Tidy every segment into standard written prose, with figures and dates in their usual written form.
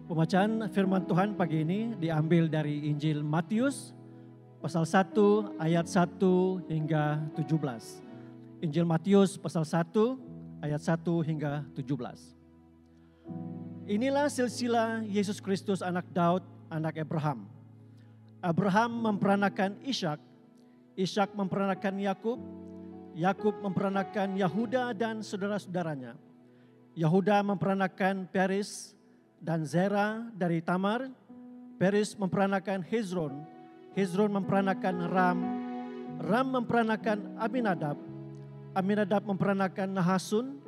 Pembacaan firman Tuhan pagi ini diambil dari Injil Matius pasal 1 ayat 1 hingga 17. Injil Matius pasal 1 ayat 1 hingga 17. Inilah silsilah Yesus Kristus anak Daud, anak Abraham. Abraham memperanakan Ishak, Ishak memperanakan Yakub, Yakub memperanakan Yahuda dan saudara-saudaranya. Yahuda memperanakan Peres dan Zera dari Tamar. Peres memperanakan Hezron, Hezron memperanakan Ram, Ram memperanakan Aminadab, Aminadab memperanakan Nahasun,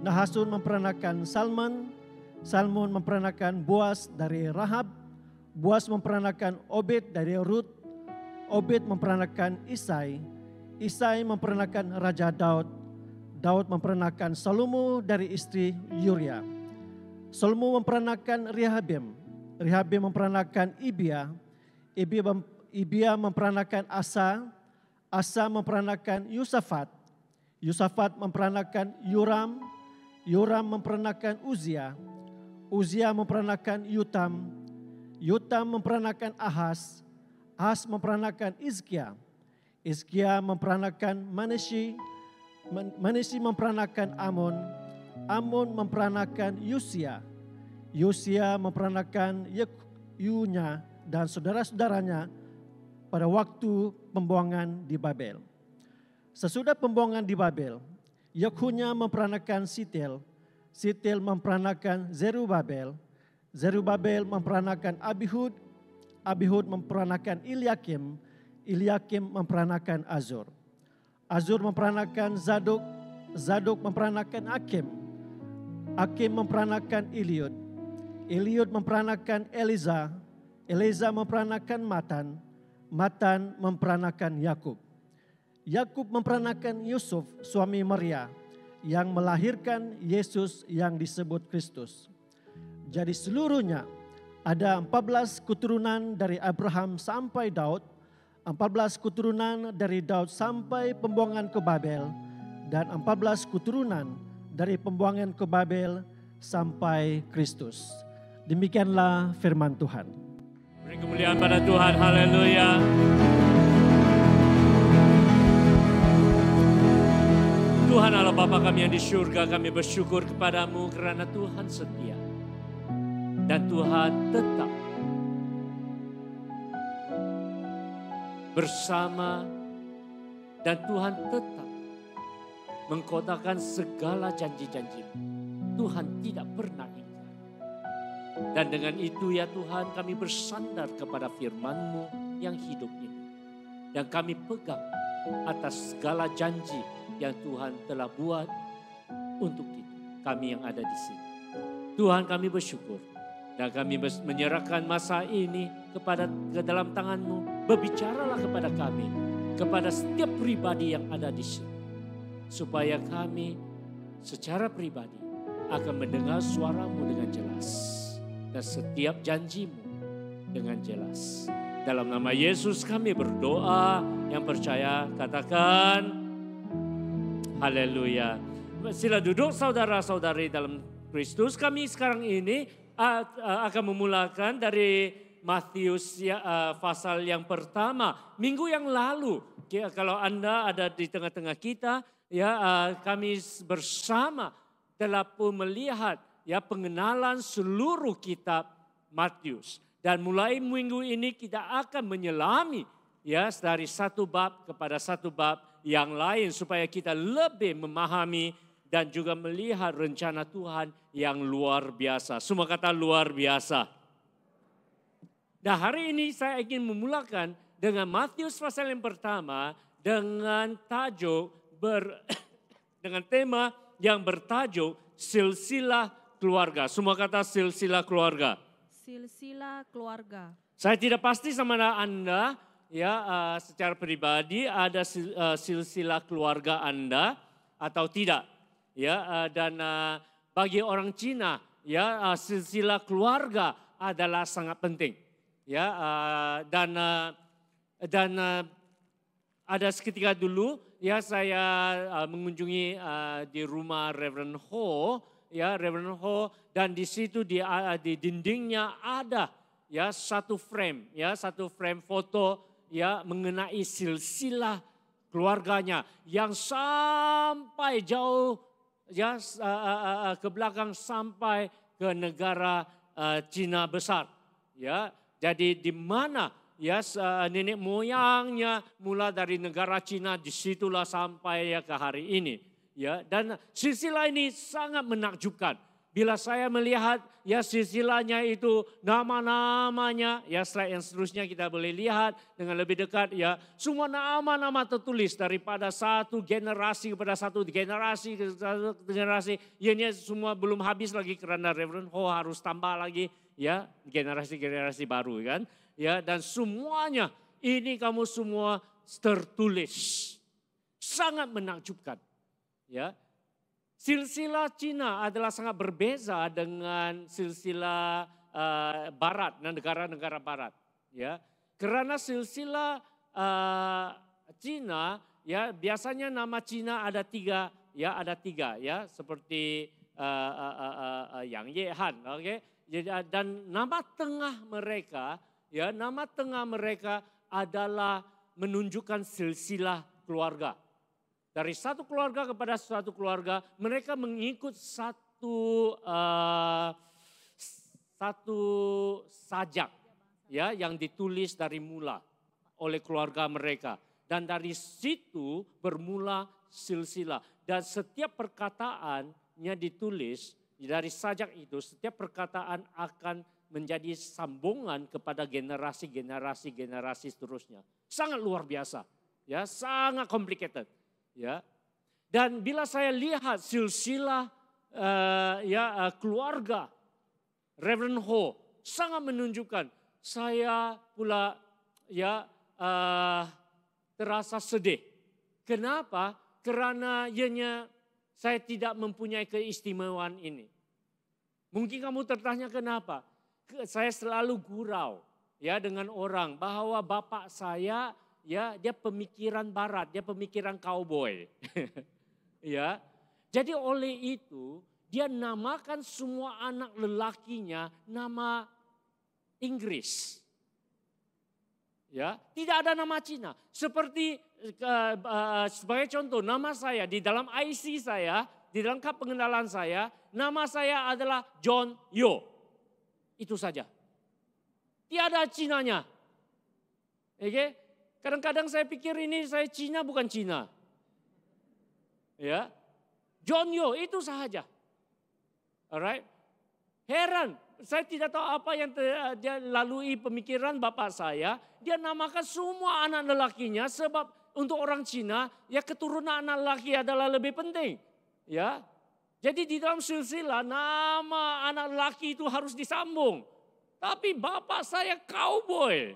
Nahasun memperanakan Salmon, Salmon memperanakan Boas dari Rahab, Boas memperanakan Obed dari Rut, Obed memperanakan Isai, Isai memperanakan Raja Daud, Daud memperanakan Salomo dari istri Yuria. Salomo memperanakan Rehabim, Rehabim memperanakan Ibia, Ibia memperanakan Asa, Asa memperanakan Yusafat, Yusafat memperanakan Yoram, Yoram memperanakan Uzia, Uzia memperanakan Yotam, Yotam memperanakan Ahaz, Ahaz memperanakan Hizkia, Hizkia memperanakan Manasyi, Manasyi memperanakan Amon, Amon memperanakan Yosia, Yosia memperanakan Yunya dan saudara-saudaranya pada waktu pembuangan di Babel. Sesudah pembuangan di Babel, Yekhunya memperanakan Sitel, Sitel memperanakan Zerubabel, Zerubabel memperanakan Abihud, Abihud memperanakan Ilyakim, Ilyakim memperanakan Azur, Azur memperanakan Zadok, Zadok memperanakan Akim, Akim memperanakan Eliud, Eliud memperanakan Eliza, Eliza memperanakan Matan, Matan memperanakan Yakub, Yakub memperanakan Yusuf suami Maria yang melahirkan Yesus yang disebut Kristus. Jadi seluruhnya ada 14 keturunan dari Abraham sampai Daud, 14 keturunan dari Daud sampai pembuangan ke Babel, dan 14 keturunan dari pembuangan ke Babel sampai Kristus. Demikianlah firman Tuhan. Beri kemuliaan pada Tuhan, haleluya. Tuhan Allah Bapa kami yang di surga, kami bersyukur kepadamu karena Tuhan setia. Dan Tuhan tetap bersama, dan Tuhan tetap mengkotakan segala janji-janji-Mu. Tuhan tidak pernah ingkar. Dan dengan itu ya Tuhan, kami bersandar kepada firman-Mu yang hidup ini. Dan kami pegang atas segala janji yang Tuhan telah buat untuk kita, kami yang ada di sini. Tuhan, kami bersyukur dan kami menyerahkan masa ini ke dalam tangan-Mu. Berbicaralah kepada kami, kepada setiap pribadi yang ada di sini, supaya kami secara pribadi akan mendengar suara-Mu dengan jelas dan setiap janji-Mu dengan jelas. Dalam nama Yesus kami berdoa, yang percaya katakan haleluya. Sila duduk saudara-saudari dalam Kristus. Kami sekarang ini akan memulakan dari Matius pasal yang pertama. Minggu yang lalu, kalau Anda ada di tengah-tengah kita, kami bersama telah pun melihat pengenalan seluruh kitab Matius. Dan mulai minggu ini kita akan menyelami dari satu bab kepada satu bab yang lain supaya kita lebih memahami dan juga melihat rencana Tuhan yang luar biasa. Semua kata luar biasa. Nah, hari ini saya ingin memulakan dengan Matius pasal yang pertama dengan tajuk dengan tema yang bertajuk silsilah keluarga. Semua kata silsilah keluarga. Silsilah keluarga. Saya tidak pasti sama Anda secara pribadi ada silsilah keluarga Anda atau tidak. Dan bagi orang Cina silsilah keluarga adalah sangat penting. Dan ada seketika dulu saya mengunjungi di rumah Reverend Ho ya Reverend Ho, dan di situ di dindingnya ada ya satu frame foto ya mengenai silsilah keluarganya yang sampai jauh ya ke belakang sampai ke negara Cina besar. Ya, jadi di mana ya nenek moyangnya mulai dari negara Cina, disitulah sampai ya ke hari ini. Ya, dan silsilah ini sangat menakjubkan. Bila saya melihat ya silsilahnya itu nama-namanya, ya slide yang seterusnya kita boleh lihat dengan lebih dekat ya. Semua nama-nama tertulis daripada satu generasi kepada satu generasi ke satu generasi. Ya, ini semua belum habis lagi karena Reverend Ho harus tambah lagi ya generasi-generasi baru kan. Ya, dan semuanya ini kamu semua tertulis. Sangat menakjubkan. Ya. Silsilah Cina adalah sangat berbeza dengan silsilah Barat dan negara-negara Barat, ya. Karena silsilah Cina, ya biasanya nama Cina ada tiga, ya, seperti Yang Yehan, oke. Dan nama tengah mereka adalah menunjukkan silsilah keluarga. Dari satu keluarga kepada suatu keluarga, mereka mengikut satu sajak ya yang ditulis dari mula oleh keluarga mereka. Dan dari situ bermula silsilah. Dan setiap perkataannya ditulis dari sajak itu, setiap perkataan akan menjadi sambungan kepada generasi seterusnya. Sangat luar biasa, ya, sangat complicated. Ya, dan bila saya lihat silsilah keluarga Reverend Ho sangat menunjukkan, saya pula ya terasa sedih. Kenapa? Karena saya tidak mempunyai keistimewaan ini. Mungkin kamu tertanya kenapa? Saya selalu gurau ya dengan orang bahwa bapak saya ya, dia pemikiran barat, dia pemikiran cowboy. Ya. Jadi oleh itu dia namakan semua anak lelakinya nama Inggris. Ya, tidak ada nama Cina. Seperti sebagai contoh, nama saya di dalam IC saya, di dalam kad pengenalan saya, nama saya adalah John Yo. Itu saja. Tiada Cinanya. Oke? Kadang-kadang saya pikir ini saya Cina bukan Cina. Ya. John Yo itu sahaja. Alright. Heran, saya tidak tahu apa yang dia lalui pemikiran bapak saya. Dia namakan semua anak lelakinya sebab untuk orang Cina ya keturunan anak lelaki adalah lebih penting. Ya. Jadi di dalam silsilah nama anak lelaki itu harus disambung. Tapi bapak saya cowboy.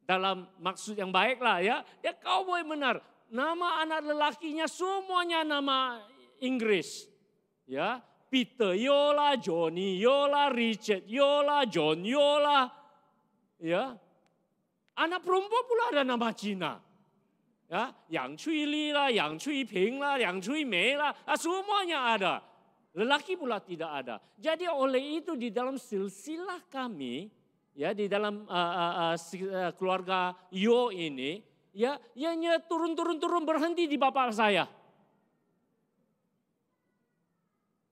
Dalam maksud yang baik lah ya. Dia cowboy benar. Nama anak lelakinya semuanya nama Inggris. Ya, Peter Yola, Johnny Yola, Richard Yola, John Yola. Ya. Anak perempuan pula ada nama Cina. Ya, Yang Cui Li lah, Yang Cui Ping lah, Yang Cui Mei lah. Semuanya ada. Lelaki pula tidak ada. Jadi oleh itu di dalam silsilah kami, ya di dalam keluarga Yo ini, ya ianya turun berhenti di bapak saya.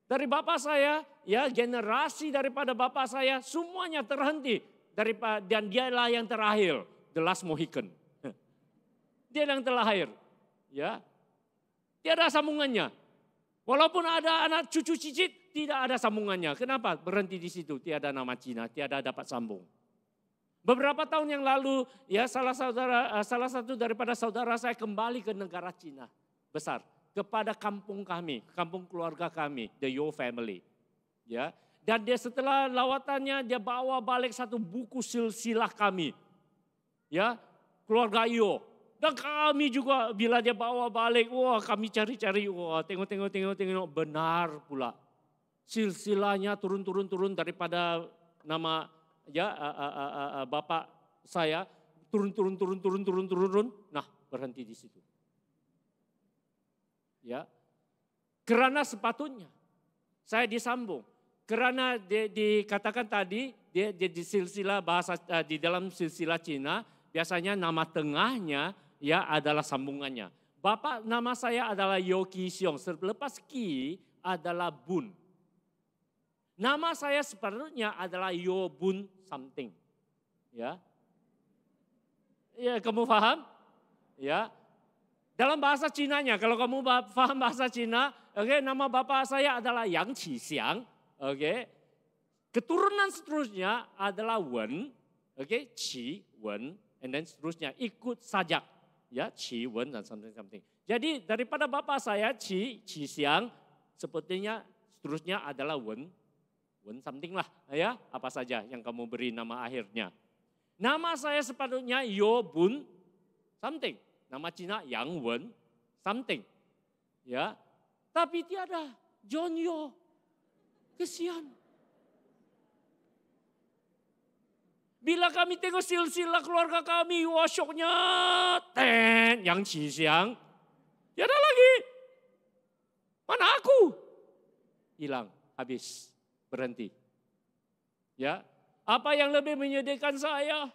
Dari bapak saya, ya generasi daripada bapak saya semuanya terhenti dan dialah yang terakhir, the last Mohican. Dia yang terakhir, ya. Tiada sambungannya. Walaupun ada anak cucu cicit, tidak ada sambungannya. Kenapa? Berhenti di situ, tiada nama Cina, tiada dapat sambung. Beberapa tahun yang lalu, ya salah satu daripada saudara saya kembali ke negara Cina besar, kepada kampung kami, kampung keluarga kami, the Yo family. Ya, dan dia setelah lawatannya dia bawa balik satu buku silsilah kami, ya keluarga Yo. Dan kami juga bila dia bawa balik, wah kami cari-cari, wah tengok, benar pula. Silsilahnya turun daripada nama ya bapak saya, turun. Nah berhenti di situ. Ya, karena sepatutnya saya disambung. Karena dikatakan tadi dia di silsilah bahasa di dalam silsilah Cina biasanya nama tengahnya ya adalah sambungannya. Bapak nama saya adalah Yo Ki Siong, selepas Ki adalah Bun. Nama saya sebenarnya adalah Yo Bun something. Ya. Ya, kamu paham? Ya. Dalam bahasa Cinanya, kalau kamu paham bahasa Cina, oke, nama bapak saya adalah Yang Qixiang. Oke, keturunan seterusnya adalah Wen, oke, Qi, Wen, and then seterusnya ikut sajak, ya, Qi, Wen dan something. Jadi daripada bapak saya Qi Xiang, sepertinya seterusnya adalah Wen something lah, ya, apa saja yang kamu beri nama akhirnya. Nama saya sepatutnya Yo Bun something, nama Cina Yang Wen something, ya, tapi tiada John Yo. Kesian. Bila kami tengok silsilah keluarga kami, wah syoknya, Yang Qixiang, tiada lagi. Mana aku? Hilang, habis, berhenti. Ya, apa yang lebih menyedihkan saya?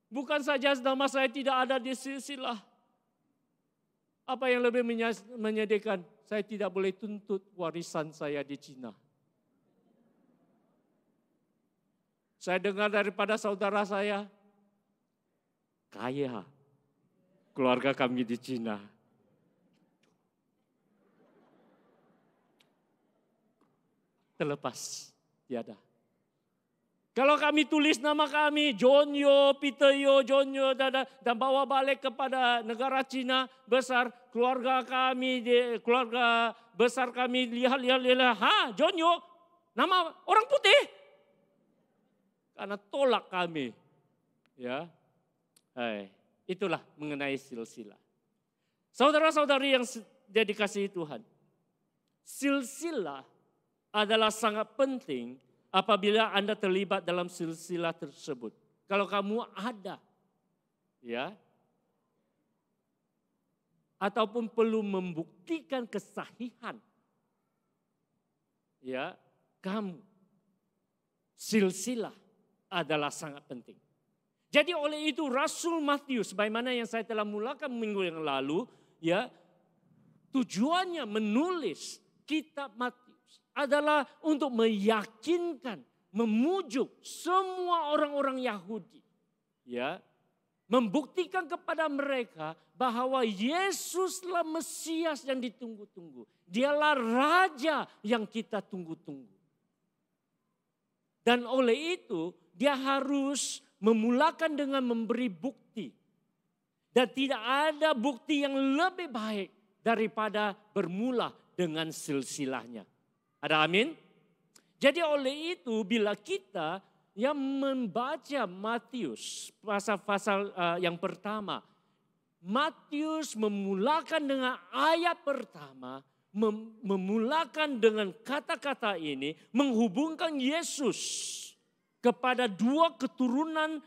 Bukan saja nama saya tidak ada di silsilah. Apa yang lebih menyedihkan? Saya tidak boleh tuntut warisan saya di Cina. Saya dengar daripada saudara saya, kaya keluarga kami di Cina. Terlepas, tiada. Kalau kami tulis nama kami, John Yo, Peter Yo, John Yo, dan bawa balik kepada negara Cina besar, keluarga kami, keluarga besar kami, lihat, John Yo, nama orang putih. Karena tolak kami. Ya, itulah mengenai silsilah. Saudara-saudari yang dikasihi Tuhan, silsilah adalah sangat penting apabila Anda terlibat dalam silsilah tersebut. Kalau kamu ada, ya, ataupun perlu membuktikan kesahihan, ya, kamu, silsilah adalah sangat penting. Jadi oleh itu Rasul Matius, bagaimana yang saya telah mulakan minggu yang lalu, ya, tujuannya menulis kitab Matius adalah untuk meyakinkan, memujuk semua orang-orang Yahudi, ya, membuktikan kepada mereka bahwa Yesuslah Mesias yang ditunggu-tunggu. Dialah Raja yang kita tunggu-tunggu. Dan oleh itu dia harus memulakan dengan memberi bukti. Dan tidak ada bukti yang lebih baik daripada bermula dengan silsilahnya. Ada amin? Jadi oleh itu bila kita yang membaca Matius pasal-pasal yang pertama. Matius memulakan dengan ayat pertama. Memulakan dengan kata-kata ini. Menghubungkan Yesus kepada dua keturunan.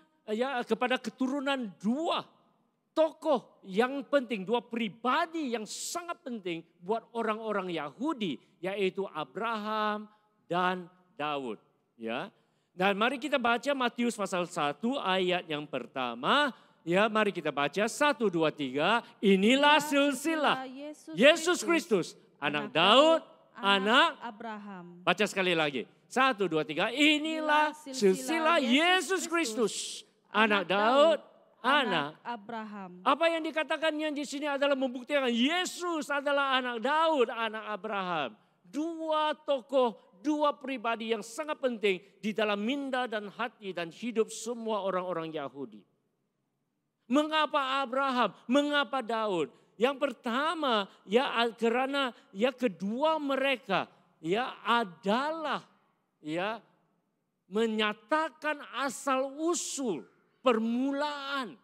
Kepada keturunan dua tokoh yang penting, dua pribadi yang sangat penting buat orang-orang Yahudi, yaitu Abraham dan Daud. Ya, dan mari kita baca Matius pasal 1 ayat yang pertama. Ya, mari kita baca 1, 2, 3. Inilah silsilah Yesus Kristus, anak Daud, anak Abraham. Baca sekali lagi. 1, 2, 3. Inilah silsilah Yesus Kristus, anak Daud, anak Abraham. Apa yang dikatakannya di sini adalah membuktikan Yesus adalah anak Daud, anak Abraham. Dua tokoh, dua pribadi yang sangat penting di dalam minda dan hati dan hidup semua orang-orang Yahudi. Mengapa Abraham? Mengapa Daud? Yang pertama ya karena ya kedua mereka ya adalah ya menyatakan asal usul permulaan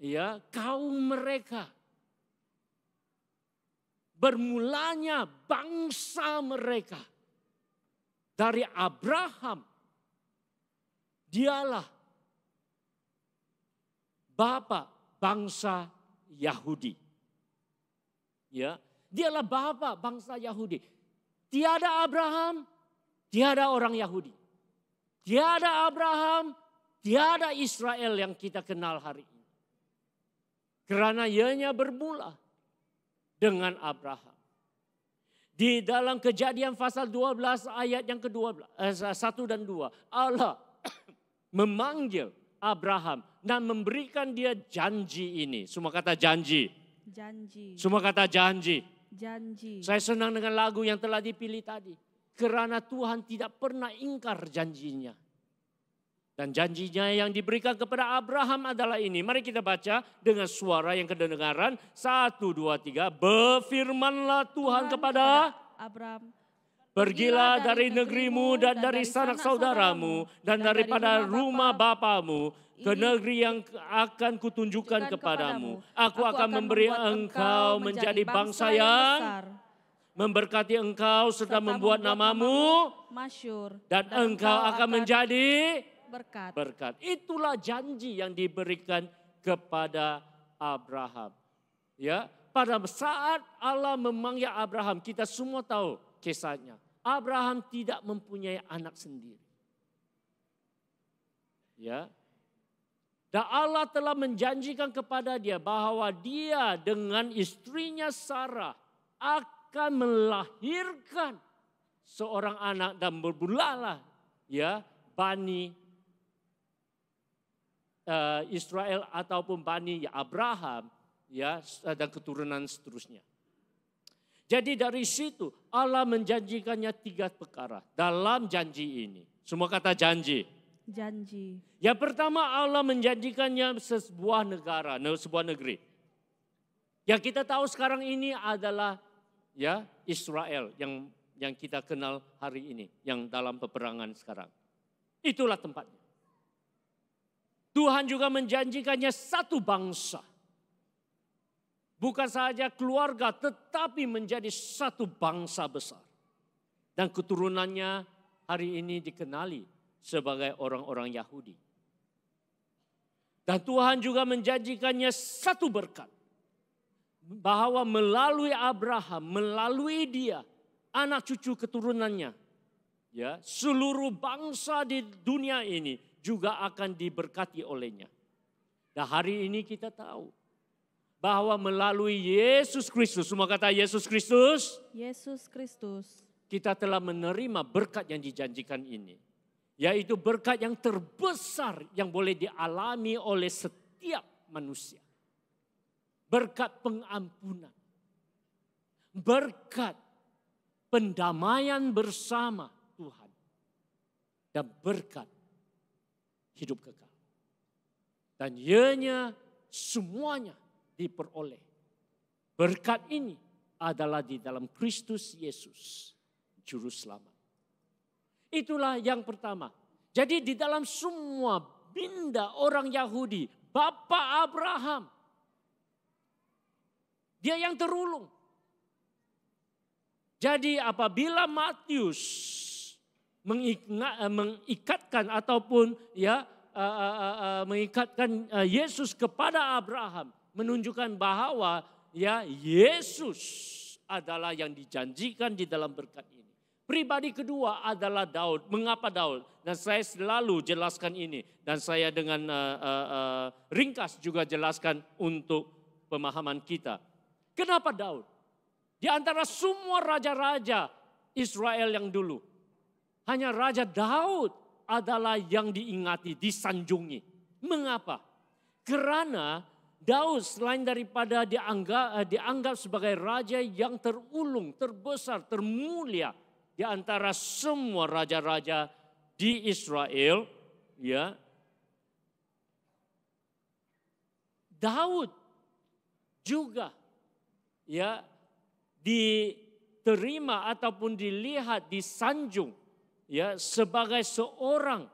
ya kaum mereka. Bermulanya bangsa mereka dari Abraham. Dialah bapak bangsa Yahudi. Ya, dialah bapak bangsa Yahudi. tiada Abraham, tiada orang Yahudi. Tiada Abraham, tiada Israel yang kita kenal hari ini. Karena ianya bermula dengan Abraham. Di dalam Kejadian pasal 12 ayat yang ke-12, 1 dan 2. Allah memanggil Abraham dan memberikan dia janji ini. Semua kata janji. Janji. Semua kata janji. Janji. Saya senang dengan lagu yang telah dipilih tadi. Karena Tuhan tidak pernah ingkar janjinya. Dan janjinya yang diberikan kepada Abraham adalah ini. Mari kita baca dengan suara yang kedengaran. 1, 2, 3. Berfirmanlah Tuhan kepada Abraham. Pergilah dari negerimu dan dari sanak saudaramu dan daripada rumah bapamu ke negeri yang akan kutunjukkan kepadamu. Aku akan memberi engkau menjadi bangsa yang memberkati engkau serta membuat namamu masyhur, dan engkau akan menjadi berkat. Itulah janji yang diberikan kepada Abraham. Ya, pada saat Allah memanggil Abraham, kita semua tahu kisahnya. Abraham tidak mempunyai anak sendiri. Ya. Dan Allah telah menjanjikan kepada dia bahwa dia dengan istrinya Sarah akan melahirkan seorang anak dan berbulalah ya Bani Israel ataupun Bani Abraham ya dan keturunan seterusnya. Jadi dari situ Allah menjanjikannya 3 perkara dalam janji ini. Semua kata janji. Janji. Yang pertama Allah menjanjikannya sebuah negara, sebuah negeri. Yang kita tahu sekarang ini adalah ya Israel yang kita kenal hari ini, yang dalam peperangan sekarang. Itulah tempatnya. Tuhan juga menjanjikannya satu bangsa. Bukan saja keluarga tetapi menjadi satu bangsa besar. Dan keturunannya hari ini dikenali sebagai orang-orang Yahudi. Dan Tuhan juga menjanjikannya satu berkat. Bahwa melalui Abraham, melalui dia, anak cucu keturunannya. Ya, seluruh bangsa di dunia ini juga akan diberkati olehnya. Dan hari ini kita tahu bahwa melalui Yesus Kristus, semua kata Yesus Kristus. Yesus Kristus. Kita telah menerima berkat yang dijanjikan ini. Yaitu berkat yang terbesar yang boleh dialami oleh setiap manusia. Berkat pengampunan. Berkat pendamaian bersama Tuhan. Dan berkat hidup kekal. Dan ianya semuanya diperoleh. Berkat ini adalah di dalam Kristus Yesus, Juru Selamat. Itulah yang pertama. Jadi di dalam semua binda orang Yahudi, Bapa Abraham, dia yang terulung. Jadi apabila Matius mengikatkan ataupun ya mengikatkan Yesus kepada Abraham, menunjukkan bahwa ya Yesus adalah yang dijanjikan di dalam berkat ini. Pribadi kedua adalah Daud. Mengapa Daud? Dan saya selalu jelaskan ini. Dan saya dengan ringkas juga jelaskan untuk pemahaman kita. Kenapa Daud? Di antara semua raja-raja Israel yang dulu. Hanya Raja Daud adalah yang diingati, disanjungi. Mengapa? Karena Daud selain daripada dianggap sebagai raja yang terulung, terbesar, termulia di antara semua raja-raja di Israel, ya. Daud juga ya diterima ataupun dilihat, disanjung ya sebagai seorang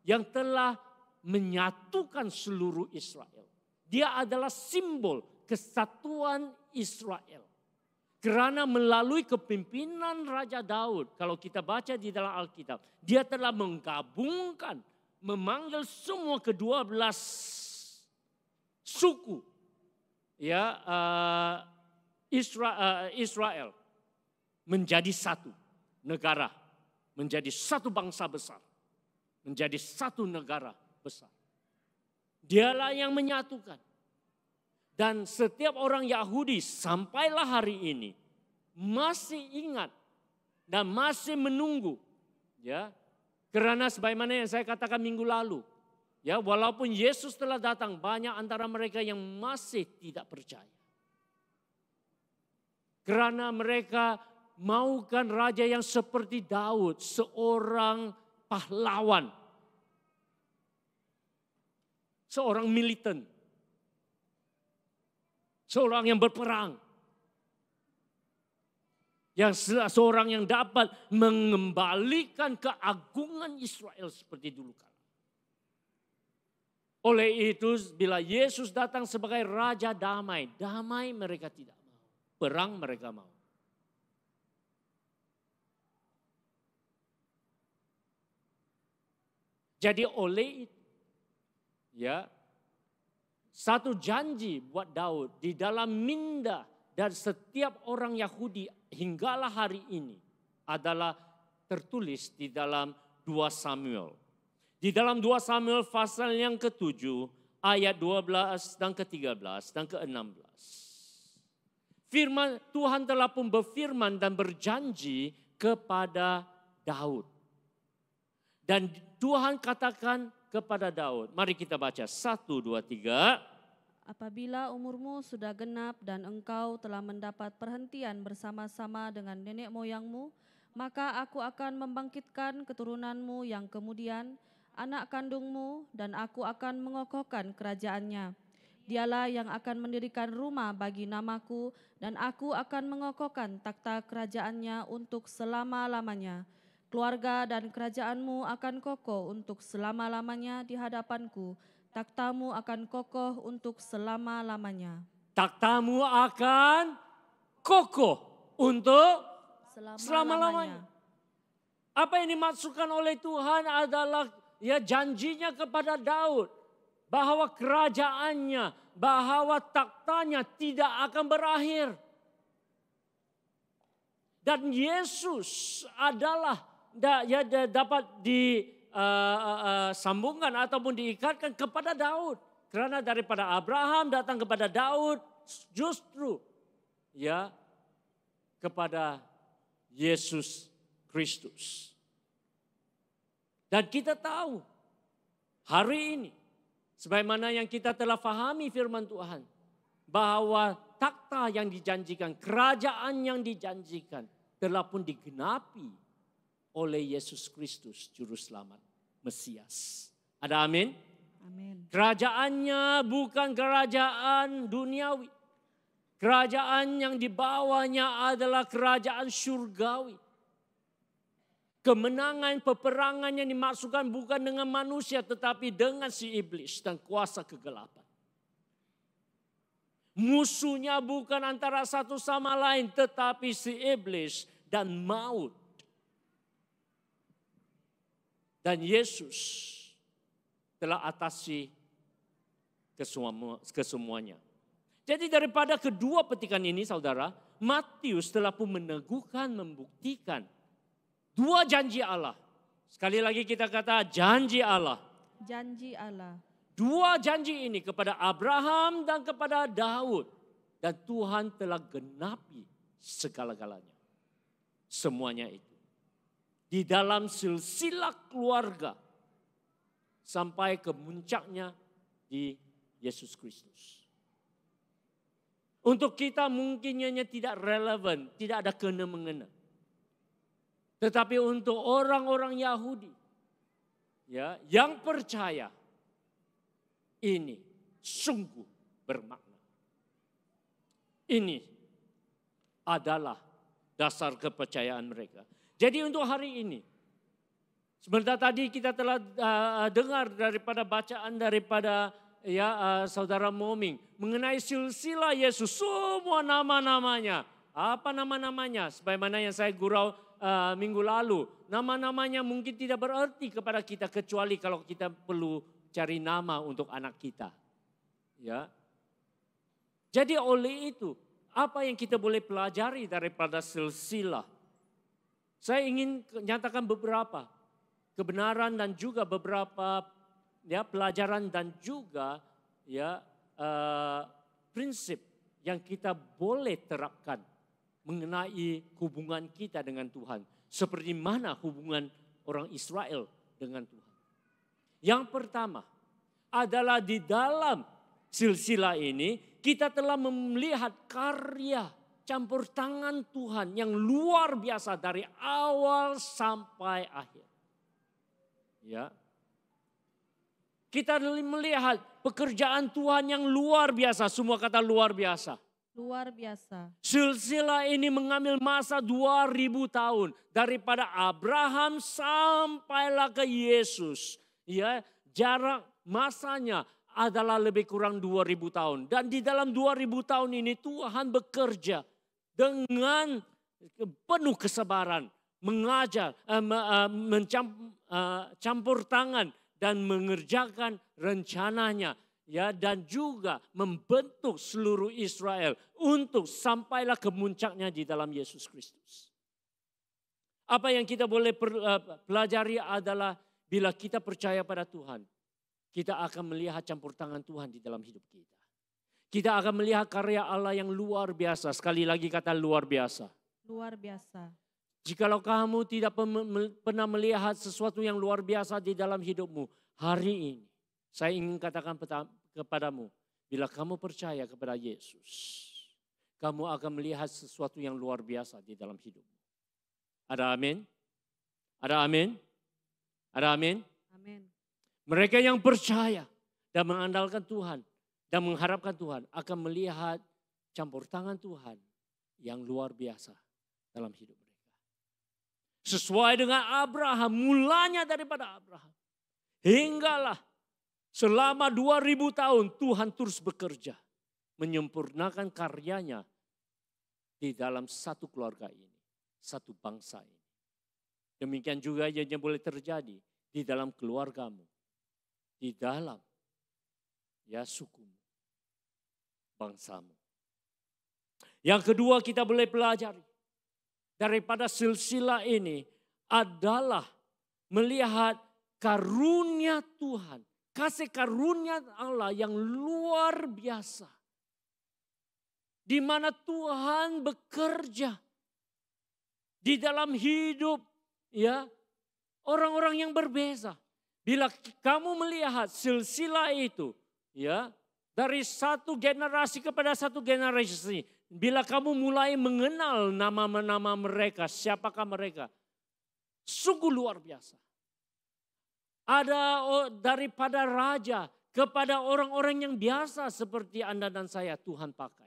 yang telah menyatukan seluruh Israel. Dia adalah simbol kesatuan Israel. Karena melalui kepimpinan Raja Daud, kalau kita baca di dalam Alkitab, dia telah menggabungkan, memanggil semua ke-12 suku ya Israel menjadi satu. negara menjadi satu bangsa besar, menjadi satu negara besar. Dialah yang menyatukan. Dan setiap orang Yahudi sampailah hari ini masih ingat dan masih menunggu, ya. Karena sebagaimana yang saya katakan minggu lalu, ya, walaupun Yesus telah datang, banyak antara mereka yang masih tidak percaya. Karena mereka maukan raja yang seperti Daud, seorang pahlawan, seorang militan, seorang yang berperang, yang seorang yang dapat mengembalikan keagungan Israel seperti dulu kala. Oleh itu bila Yesus datang sebagai raja damai, damai mereka tidak mau, perang mereka mau. Jadi oleh itu, ya, satu janji buat Daud di dalam minda dan setiap orang Yahudi hinggalah hari ini adalah tertulis di dalam 2 Samuel. Di dalam 2 Samuel pasal yang ke-7 ayat 12 dan ke-13 dan ke-16. Firman Tuhan telah pun berfirman dan berjanji kepada Daud. Dan Tuhan katakan kepada Daud. Mari kita baca 1, 2, 3. Apabila umurmu sudah genap dan engkau telah mendapat perhentian bersama-sama dengan nenek moyangmu, maka aku akan membangkitkan keturunanmu yang kemudian, anak kandungmu, dan aku akan mengokohkan kerajaannya. Dialah yang akan mendirikan rumah bagi namaku, dan aku akan mengokohkan takhta kerajaannya untuk selama-lamanya. Keluarga dan kerajaanmu akan kokoh untuk selama-lamanya di hadapanku. Takhtamu akan kokoh untuk selama-lamanya. Takhtamu akan kokoh untuk selama-lamanya. Apa yang dimaksudkan oleh Tuhan adalah ya janjinya kepada Daud bahwa kerajaannya, bahwa takhtanya tidak akan berakhir. Dan Yesus adalah dapat disambungkan ataupun diikatkan kepada Daud. Karena daripada Abraham datang kepada Daud, justru ya kepada Yesus Kristus. Dan kita tahu hari ini, sebagaimana yang kita telah fahami firman Tuhan, bahwa takhta yang dijanjikan, kerajaan yang dijanjikan telah pun digenapi oleh Yesus Kristus, Juru Selamat, Mesias. Ada amin? Amin. Kerajaannya bukan kerajaan duniawi. Kerajaan yang dibawanya adalah kerajaan surgawi. Kemenangan peperangan yang dimaksudkan bukan dengan manusia tetapi dengan si iblis dan kuasa kegelapan. Musuhnya bukan antara satu sama lain tetapi si iblis dan maut. Dan Yesus telah atasi kesemuanya. Jadi daripada kedua petikan ini saudara, Matius telah pun meneguhkan, membuktikan dua janji Allah. Sekali lagi kita kata janji Allah. Janji Allah. Dua janji ini kepada Abraham dan kepada Daud. Dan Tuhan telah genapi segala-galanya. Semuanya itu. Di dalam silsilah keluarga. Sampai ke puncaknya di Yesus Kristus. Untuk kita mungkinnya tidak relevan, tidak ada kena-mengena. Tetapi untuk orang-orang Yahudi ya, yang percaya ini sungguh bermakna. Ini adalah dasar kepercayaan mereka. Jadi untuk hari ini, sebentar tadi kita telah dengar daripada bacaan daripada saudara Moming mengenai silsilah Yesus, semua nama-namanya. Apa nama-namanya? Sebagaimana yang saya gurau minggu lalu, nama-namanya mungkin tidak berarti kepada kita kecuali kalau kita perlu cari nama untuk anak kita. Ya. Jadi oleh itu, apa yang kita boleh pelajari daripada silsilah Saya ingin nyatakan beberapa kebenaran dan juga beberapa pelajaran dan juga prinsip yang kita boleh terapkan mengenai hubungan kita dengan Tuhan. Seperti mana hubungan orang Israel dengan Tuhan. Yang pertama adalah di dalam silsilah ini kita telah melihat karya campur tangan Tuhan yang luar biasa dari awal sampai akhir. Ya. Kita melihat pekerjaan Tuhan yang luar biasa. Semua kata luar biasa. Luar biasa. Silsilah ini mengambil masa 2000 tahun. Daripada Abraham sampailah ke Yesus. Ya, jarak masanya adalah lebih kurang 2000 tahun. Dan di dalam 2000 tahun ini Tuhan bekerja dengan penuh kesabaran. Mengajar, campur tangan dan mengerjakan rencananya. Ya, dan juga membentuk seluruh Israel untuk sampailah ke puncaknya di dalam Yesus Kristus. Apa yang kita boleh pelajari adalah bila kita percaya pada Tuhan, kita akan melihat campur tangan Tuhan di dalam hidup kita. Kita akan melihat karya Allah yang luar biasa. Sekali lagi kata luar biasa. Luar biasa. Jikalau kamu tidak pernah melihat sesuatu yang luar biasa di dalam hidupmu, hari ini saya ingin katakan kepadamu, bila kamu percaya kepada Yesus, kamu akan melihat sesuatu yang luar biasa di dalam hidupmu. Ada amin? Ada amin? Ada amin? Amin. Mereka yang percaya dan mengandalkan Tuhan dan mengharapkan Tuhan akan melihat campur tangan Tuhan yang luar biasa dalam hidup mereka. Sesuai dengan Abraham, mulanya daripada Abraham. Hinggalah selama 2000 tahun Tuhan terus bekerja. Menyempurnakan karyanya di dalam satu keluarga ini. Satu bangsa ini. Demikian juga yang boleh terjadi di dalam keluargamu. Di dalam sukumu. Bangsamu. Yang kedua kita boleh pelajari. Daripada silsilah ini adalah melihat karunia Tuhan. Kasih karunia Allah yang luar biasa. Di mana Tuhan bekerja di dalam hidup orang-orang yang berbeza. Bila kamu melihat silsilah itu dari satu generasi kepada satu generasi. Bila kamu mulai mengenal nama-nama mereka, siapakah mereka? Sungguh luar biasa. Ada daripada raja kepada orang-orang yang biasa seperti Anda dan saya Tuhan pakai.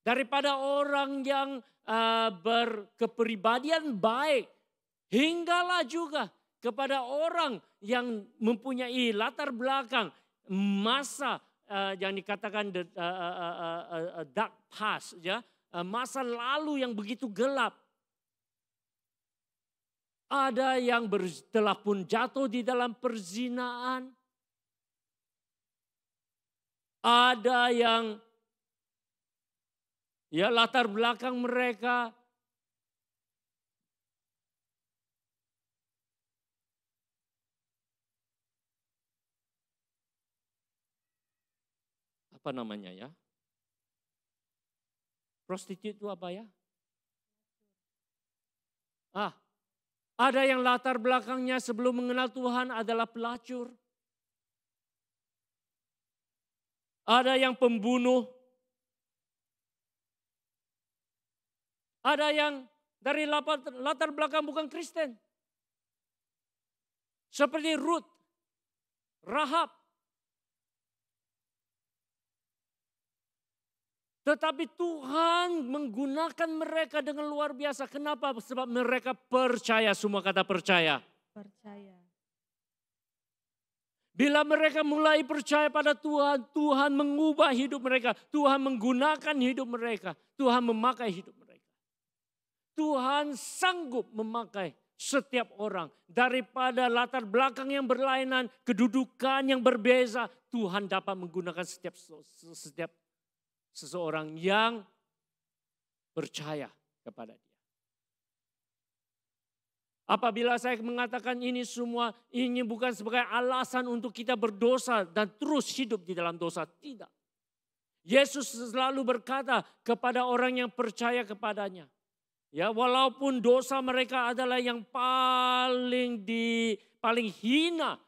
Daripada orang yang berkepribadian baik, hinggalah juga kepada orang yang mempunyai latar belakang masa yang dikatakan dark past, masa lalu yang begitu gelap. Ada yang telah pun jatuh di dalam perzinaan. Ada yang latar belakang mereka apa namanya prostitut itu apa ya? Ada yang latar belakangnya sebelum mengenal Tuhan adalah pelacur. Ada yang pembunuh. Ada yang dari latar belakang bukan Kristen. Seperti Ruth, Rahab. Tetapi Tuhan menggunakan mereka dengan luar biasa. Kenapa? Sebab mereka percaya. Semua kata percaya. Percaya. Bila mereka mulai percaya pada Tuhan, Tuhan mengubah hidup mereka. Tuhan menggunakan hidup mereka. Tuhan memakai hidup mereka. Tuhan sanggup memakai setiap orang. Daripada latar belakang yang berlainan, kedudukan yang berbeza. Tuhan dapat menggunakan setiap seseorang yang percaya kepada Dia. Apabila saya mengatakan ini semua, ini bukan sebagai alasan untuk kita berdosa dan terus hidup di dalam dosa. Tidak. Yesus selalu berkata kepada orang yang percaya kepadanya. Ya, walaupun dosa mereka adalah yang paling hina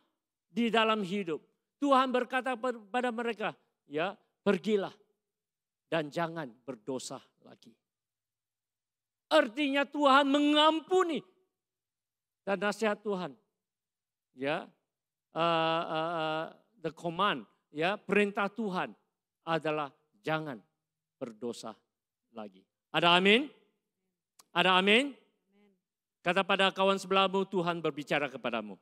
di dalam hidup. Tuhan berkata kepada mereka, ya, pergilah dan jangan berdosa lagi. Artinya Tuhan mengampuni. Dan nasihat Tuhan, ya, the command, ya, perintah Tuhan adalah jangan berdosa lagi. Ada amin? Ada amin? Kata pada kawan sebelahmu, Tuhan berbicara kepadamu.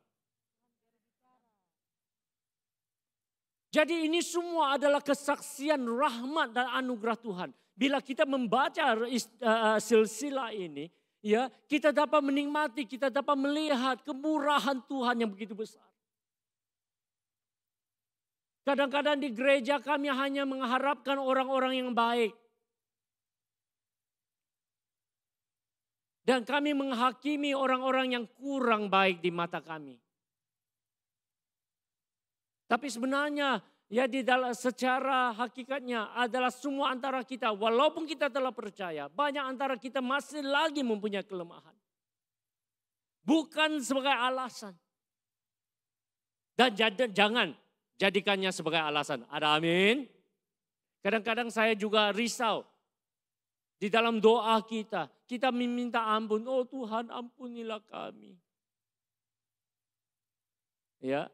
Jadi ini semua adalah kesaksian rahmat dan anugerah Tuhan. Bila kita membaca silsilah ini, ya, kita dapat menikmati, kita dapat melihat kemurahan Tuhan yang begitu besar. Kadang-kadang di gereja kami hanya mengharapkan orang-orang yang baik. Dan kami menghakimi orang-orang yang kurang baik di mata kami. Tapi sebenarnya ya di dalam secara hakikatnya adalah semua antara kita, walaupun kita telah percaya, banyak antara kita masih lagi mempunyai kelemahan. Bukan sebagai alasan. Dan jangan jadikannya sebagai alasan. Ada amin? Kadang-kadang saya juga risau. Di dalam doa kita, kita meminta ampun. Oh Tuhan, ampunilah kami. Ya.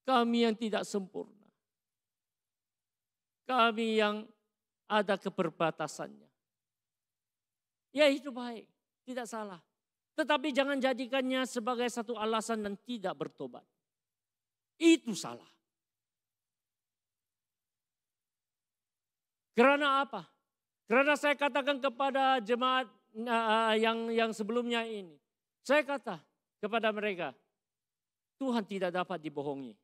Kami yang tidak sempurna. Kami yang ada keterbatasannya. Ya itu baik, tidak salah. Tetapi jangan jadikannya sebagai satu alasan dan tidak bertobat. Itu salah. Karena apa? Karena saya katakan kepada jemaat yang sebelumnya ini. Saya kata kepada mereka, Tuhan tidak dapat dibohongi.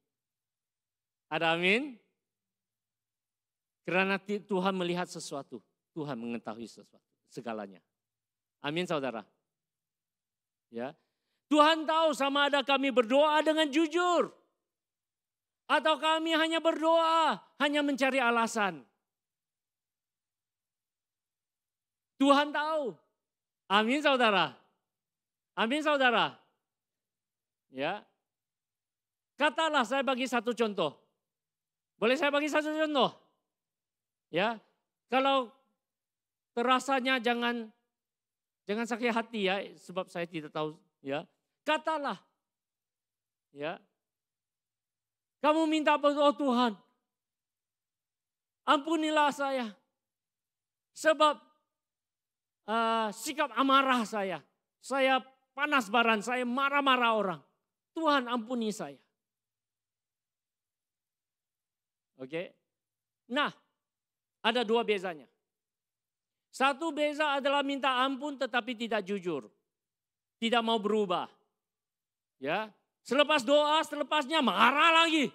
Ada amin? Karena Tuhan melihat sesuatu. Tuhan mengetahui sesuatu. Segalanya. Amin saudara. Ya. Tuhan tahu sama ada kami berdoa dengan jujur. Atau kami hanya berdoa, hanya mencari alasan. Tuhan tahu. Amin saudara. Amin saudara. Ya. Katalah saya bagi satu contoh. Boleh saya bagi satu contoh? Ya. Kalau terasanya jangan sakit hati ya, sebab saya tidak tahu ya. Katalah. Ya. Kamu minta apa? Oh Tuhan. Ampunilah saya. Sebab sikap amarah saya. Saya panas baran, saya marah-marah orang. Tuhan ampuni saya. Oke. Nah, ada dua bezanya. Satu beza adalah minta ampun tetapi tidak jujur. Tidak mau berubah. Ya. Selepas doa, selepasnya marah lagi.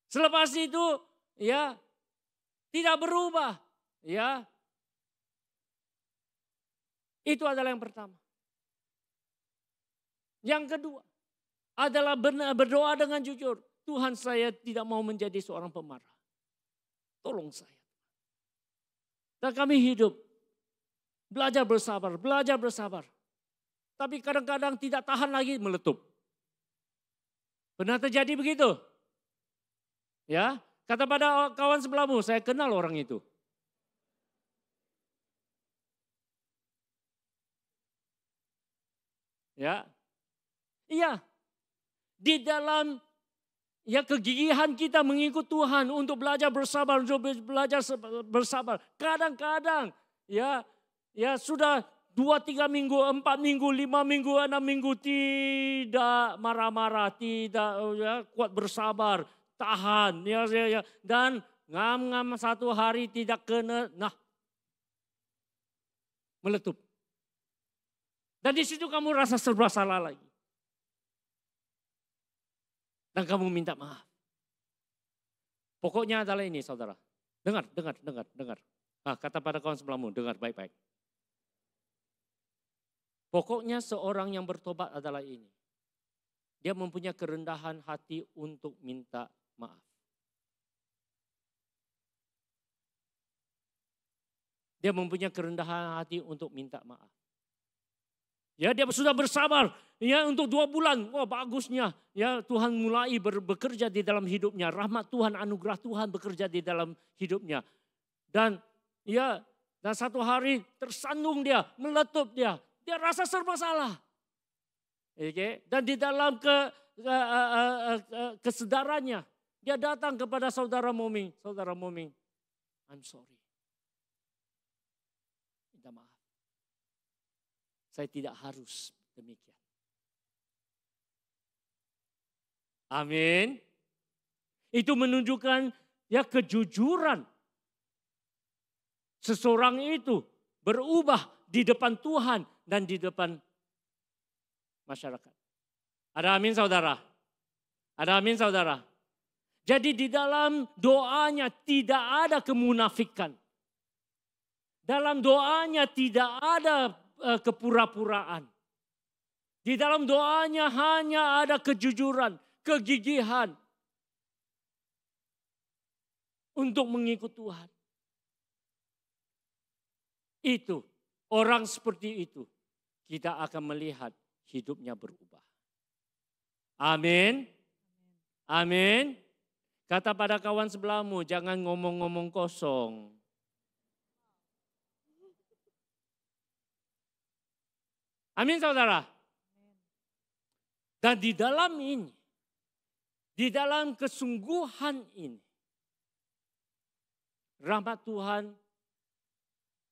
Selepas itu, ya, tidak berubah. Ya, itu adalah yang pertama. Yang kedua adalah berdoa dengan jujur. Tuhan, saya tidak mau menjadi seorang pemarah. Tolong saya. Dan kami hidup. Belajar bersabar. Tapi kadang-kadang tidak tahan lagi meletup. Pernah terjadi begitu? Ya, kata pada kawan sebelahmu, saya kenal orang itu. Ya, iya. Di dalam ya kegigihan kita mengikut Tuhan untuk belajar bersabar. Kadang-kadang ya sudah 2-3 minggu, 4 minggu, 5 minggu, 6 minggu tidak marah-marah, tidak ya, kuat bersabar, tahan ya. Dan ngam-ngam satu hari tidak kena, nah meletup. Dan di situ kamu rasa serba salah lagi. Dan kamu minta maaf. Pokoknya adalah ini saudara. Dengar. Nah, kata pada kawan sebelahmu, dengar baik-baik. Pokoknya seorang yang bertobat adalah ini. Dia mempunyai kerendahan hati untuk minta maaf. Dia mempunyai kerendahan hati untuk minta maaf. Ya, dia sudah bersabar ya untuk 2 bulan. Wah, bagusnya. Ya, Tuhan mulai bekerja di dalam hidupnya. Rahmat Tuhan, anugerah Tuhan bekerja di dalam hidupnya. Dan satu hari tersandung dia, meletup dia. Dia rasa serba salah. Okay? Dan di dalam kesadarannya, dia datang kepada saudara Moming. Saudara Moming, I'm sorry. Minta maaf. Saya tidak harus demikian. Amin. Itu menunjukkan ya kejujuran. Seseorang itu berubah di depan Tuhan dan di depan masyarakat. Ada amin saudara? Ada amin saudara? Jadi di dalam doanya tidak ada kemunafikan. Dalam doanya tidak ada kepura-puraan. Di dalam doanya hanya ada kejujuran, kegigihan untuk mengikut Tuhan. Itu, orang seperti itu kita akan melihat hidupnya berubah. Amin. Amin. Kata pada kawan sebelahmu, jangan ngomong-ngomong kosong. Amin saudara. Dan di dalam ini, di dalam kesungguhan ini, rahmat Tuhan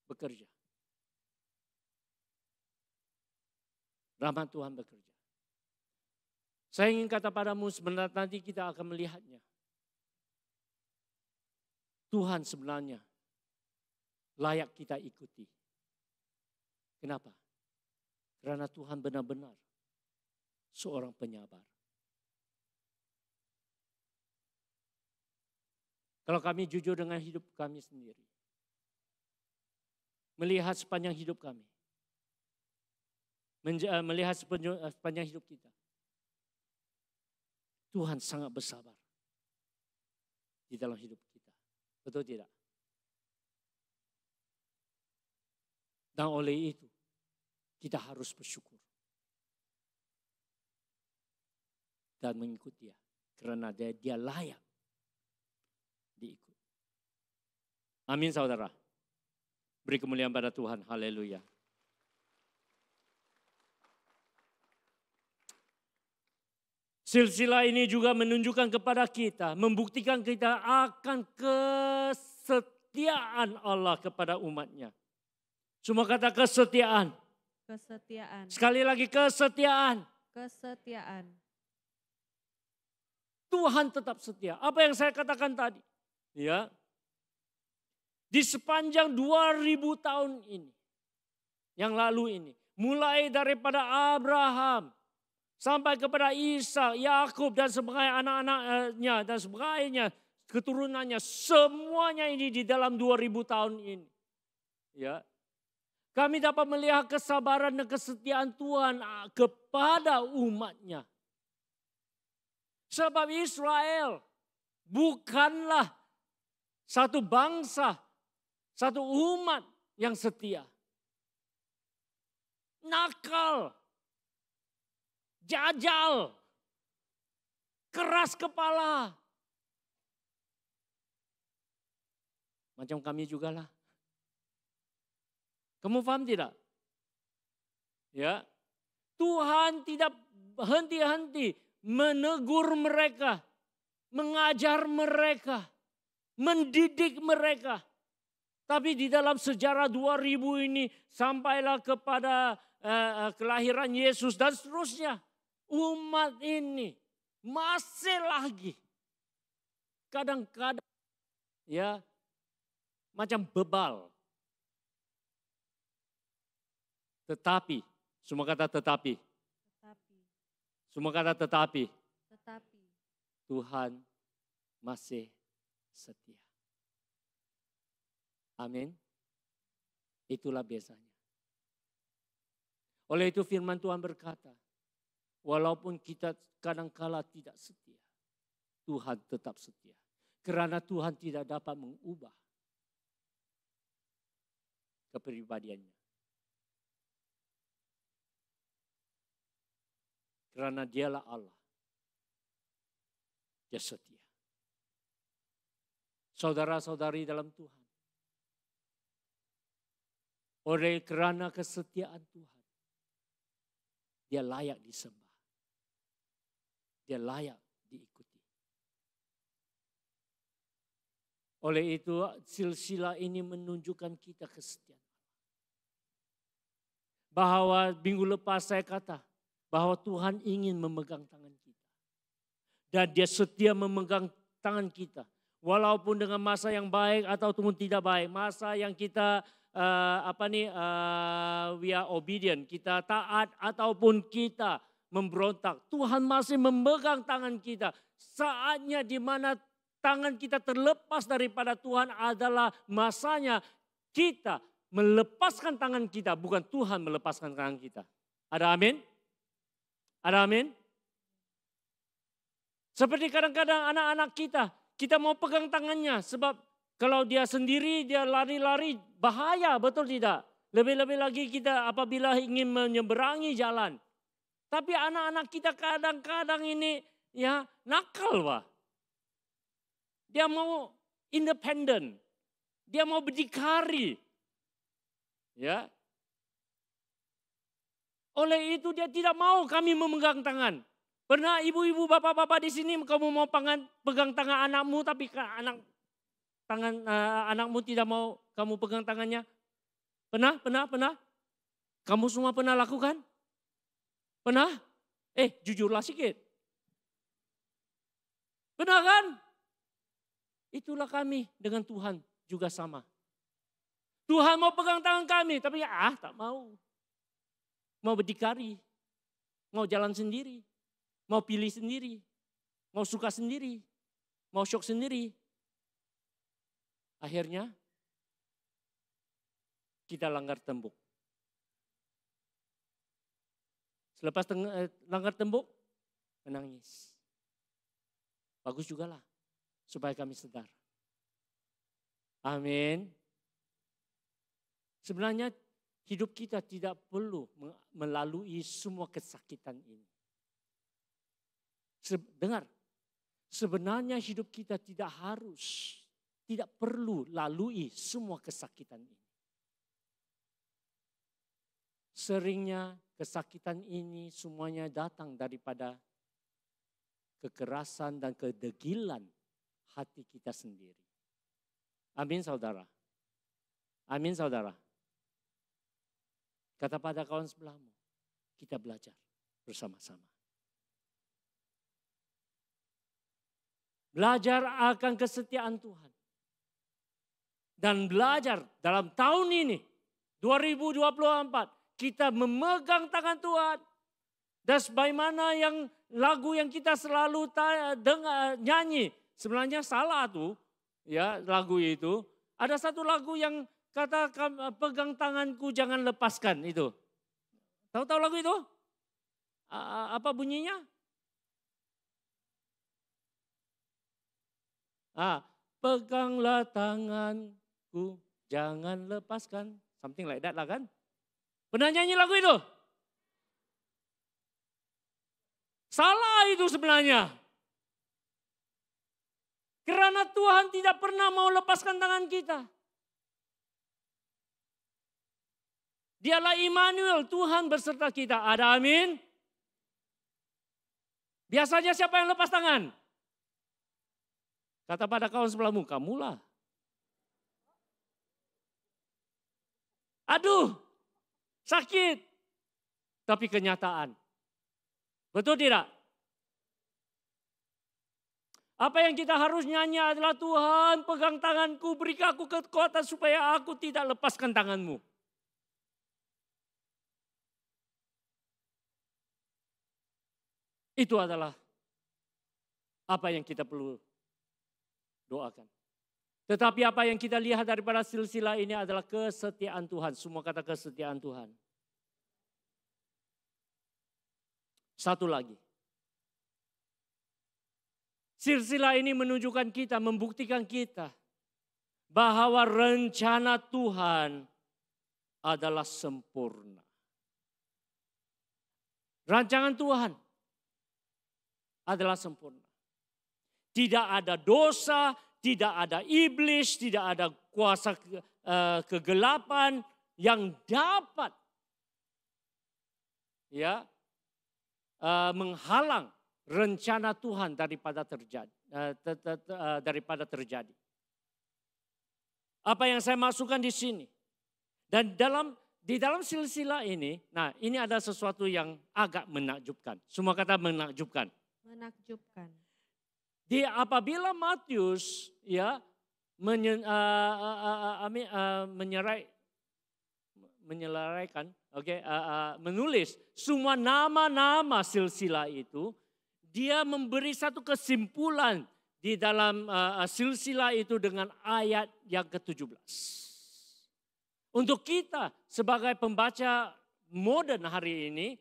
bekerja. Rahmat Tuhan bekerja. Saya ingin kata padamu sebenarnya nanti kita akan melihatnya. Tuhan sebenarnya layak kita ikuti. Kenapa? Karena Tuhan benar-benar seorang penyabar. Kalau kami jujur dengan hidup kami sendiri. Melihat sepanjang hidup kami. Melihat sepanjang hidup kita. Tuhan sangat bersabar di dalam hidup kita. Betul tidak? Dan oleh itu kita harus bersyukur. Dan mengikut dia. Karena dia layak diikut. Amin saudara. Beri kemuliaan pada Tuhan. Haleluya. Silsilah ini juga menunjukkan kepada kita, membuktikan kita akan kesetiaan Allah kepada umatnya. Semua kata kesetiaan. Kesetiaan. Sekali lagi kesetiaan. Kesetiaan. Tuhan tetap setia. Apa yang saya katakan tadi? Ya. Di sepanjang 2000 tahun ini. Yang lalu ini. Mulai daripada Abraham. Sampai kepada Isa, Yakub dan sebagainya anak-anaknya dan sebagainya. Keturunannya. Semuanya ini di dalam 2000 tahun ini. Ya. Kami dapat melihat kesabaran dan kesetiaan Tuhan kepada umatnya. Sebab Israel bukanlah satu bangsa, satu umat yang setia. Nakal, jajal, keras kepala. Macam kami juga lah. Kamu paham tidak? Ya, Tuhan tidak henti-henti menegur mereka, mengajar mereka, mendidik mereka. Tapi di dalam sejarah 2000 ini sampailah kepada kelahiran Yesus dan seterusnya. Umat ini masih lagi kadang-kadang ya macam bebal. Tetapi, semua kata tetapi. Semua kata tetapi. Tuhan masih setia. Amin. Itulah biasanya. Oleh itu firman Tuhan berkata, walaupun kita kadangkala tidak setia, Tuhan tetap setia. Karena Tuhan tidak dapat mengubah kepribadiannya. Karena dialah Allah. Dia setia. Saudara-saudari dalam Tuhan. Oleh karena kesetiaan Tuhan, dia layak disembah. Dia layak diikuti. Oleh itu silsilah ini menunjukkan kita kesetiaan. Bahwa minggu lepas saya kata bahwa Tuhan ingin memegang tangan kita. Dan dia setia memegang tangan kita. Walaupun dengan masa yang baik ataupun tidak baik. Masa yang kita we are obedient, kita taat ataupun kita memberontak. Tuhan masih memegang tangan kita. Saatnya di mana tangan kita terlepas daripada Tuhan adalah masanya kita melepaskan tangan kita. Bukan Tuhan melepaskan tangan kita. Ada amin? Ada amin? Seperti kadang-kadang anak-anak kita mau pegang tangannya sebab kalau dia sendiri, dia lari-lari, bahaya, betul tidak? Lebih-lebih lagi kita apabila ingin menyeberangi jalan. Tapi anak-anak kita kadang-kadang ini ya nakal, Pak. Dia mau independen. Dia mau berdikari. Ya. Oleh itu dia tidak mau kami memegang tangan. Pernah ibu-ibu, bapak-bapak di sini kamu mau pegang tangan anakmu tapi anakmu tidak mau kamu pegang tangannya? Pernah? Kamu semua pernah lakukan? Pernah? Jujurlah sedikit. Pernah kan? Itulah kami dengan Tuhan juga sama. Tuhan mau pegang tangan kami, tapi tak mau. Mau berdikari, mau jalan sendiri, mau pilih sendiri, mau suka sendiri, mau syok sendiri. Akhirnya kita langgar tembok. Selepas langgar tembok, menangis. Bagus juga lah, supaya kami sadar. Amin. Sebenarnya hidup kita tidak perlu melalui semua kesakitan ini. Dengar, sebenarnya hidup kita tidak perlu lalui semua kesakitan ini. Seringnya kesakitan ini semuanya datang daripada kekerasan dan kedegilan hati kita sendiri. Amin saudara. Amin saudara. Kata pada kawan sebelahmu, kita belajar bersama-sama. Belajar akan kesetiaan Tuhan. Dan belajar dalam tahun ini, 2024, kita memegang tangan Tuhan. Dan sebagaimana yang lagu yang kita selalu dengar, nyanyi. Sebenarnya salah tuh ya lagu itu. Ada satu lagu yang kata pegang tanganku jangan lepaskan itu. Tahu lagu itu? Apa bunyinya? Peganglah tanganku, jangan lepaskan. Something like that lah kan. Pernah nyanyi lagu itu? Salah itu sebenarnya. Karena Tuhan tidak pernah mau lepaskan tangan kita. Dialah Immanuel, Tuhan berserta kita. Ada amin? Biasanya siapa yang lepas tangan? Kata pada kawan sebelahmu, kamulah. Aduh, sakit. Tapi kenyataan. Betul tidak? Apa yang kita harus nyanyi adalah Tuhan pegang tanganku, berikan aku kekuatan supaya aku tidak lepaskan tanganmu. Itu adalah apa yang kita perlu doakan. Tetapi apa yang kita lihat daripada silsilah ini adalah kesetiaan Tuhan. Semua kata kesetiaan Tuhan. Satu lagi. Silsilah ini menunjukkan kita, membuktikan kita bahwa rencana Tuhan adalah sempurna. Rancangan Tuhan adalah sempurna. Tidak ada dosa, tidak ada iblis, tidak ada kuasa kegelapan yang dapat menghalang rencana Tuhan daripada terjadi. Apa yang saya masukkan di sini. Dan di dalam silsilah ini, nah ini ada sesuatu yang agak menakjubkan. Semua kata menakjubkan. Menakjubkan. Apabila Matius menulis semua nama-nama silsilah itu, dia memberi satu kesimpulan di dalam silsilah itu dengan ayat yang ke-17. Untuk kita sebagai pembaca modern hari ini,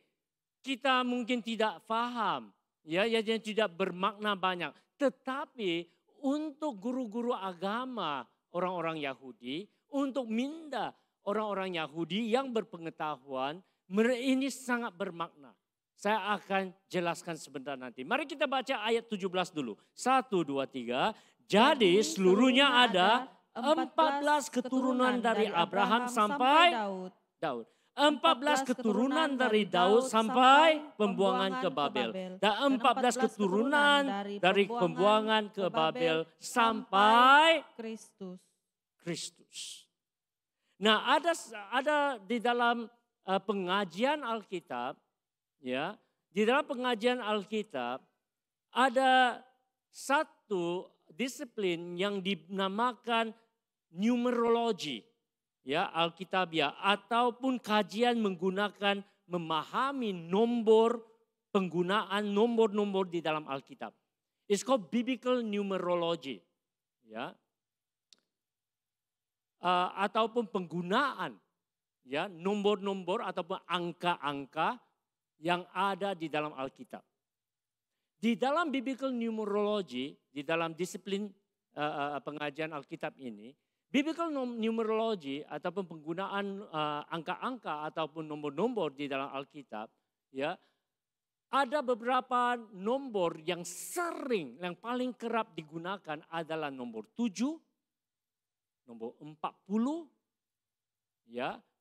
kita mungkin tidak paham, yang tidak bermakna banyak. Tetapi untuk guru-guru agama orang-orang Yahudi, untuk minda orang-orang Yahudi yang berpengetahuan, ini sangat bermakna. Saya akan jelaskan sebentar nanti. Mari kita baca ayat 17 dulu. 1, 2, 3. Jadi seluruhnya ada 14 keturunan dari Abraham sampai Daud. 14 keturunan dari Daud sampai pembuangan ke Babel. Dan 14 keturunan dari pembuangan ke Babel sampai Kristus. Nah, ada di dalam pengajian Alkitab, di dalam pengajian Alkitab ada satu disiplin yang dinamakan numerologi, Alkitabiah, ataupun kajian menggunakan memahami penggunaan nomor-nomor di dalam Alkitab. It's called biblical numerology, ataupun penggunaan nomor-nomor ataupun angka-angka yang ada di dalam Alkitab. Di dalam biblical numerology, di dalam disiplin pengajian Alkitab ini, biblical numerology ataupun penggunaan angka-angka ataupun nomor-nomor di dalam Alkitab, ada beberapa nomor yang paling kerap digunakan adalah nomor 7, nomor 40,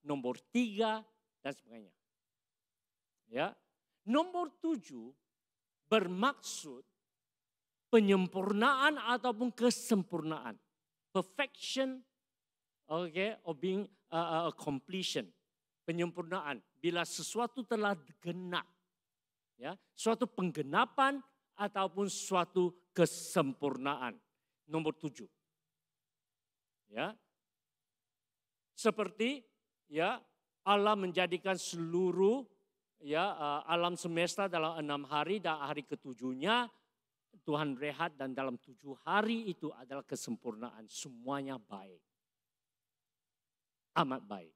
nomor 3 dan sebagainya. Nomor 7 bermaksud penyempurnaan ataupun kesempurnaan. Perfection, or being completion. Penyempurnaan. Bila sesuatu telah genap. Suatu penggenapan ataupun suatu kesempurnaan. Nomor 7. Seperti Allah menjadikan seluruh alam semesta dalam 6 hari dan hari ke-7-nya Tuhan rehat, dan dalam 7 hari itu adalah kesempurnaan. Semuanya baik. Amat baik.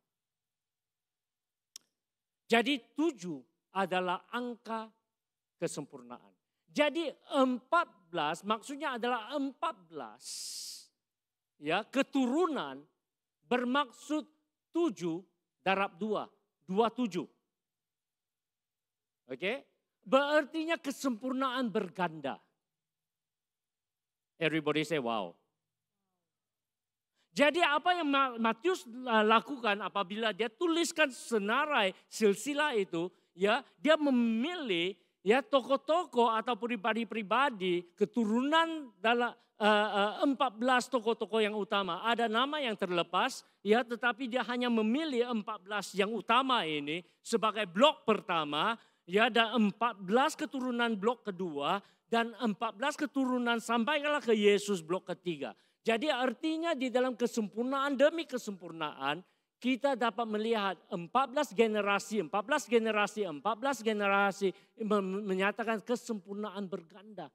Jadi 7 adalah angka kesempurnaan. Jadi 14 maksudnya adalah 14 keturunan bermaksud 7 darab 2. 27. Berartinya kesempurnaan berganda. Everybody say wow. Jadi apa yang Matius lakukan apabila dia tuliskan senarai silsilah itu, dia memilih tokoh-tokoh atau pribadi-pribadi keturunan dalam 14 tokoh-tokoh yang utama. Ada nama yang terlepas, tetapi dia hanya memilih 14 yang utama ini sebagai blok pertama, dan 14 keturunan blok kedua, dan 14 keturunan sampailah ke Yesus blok ketiga. Jadi artinya di dalam kesempurnaan demi kesempurnaan, kita dapat melihat 14 generasi menyatakan kesempurnaan berganda.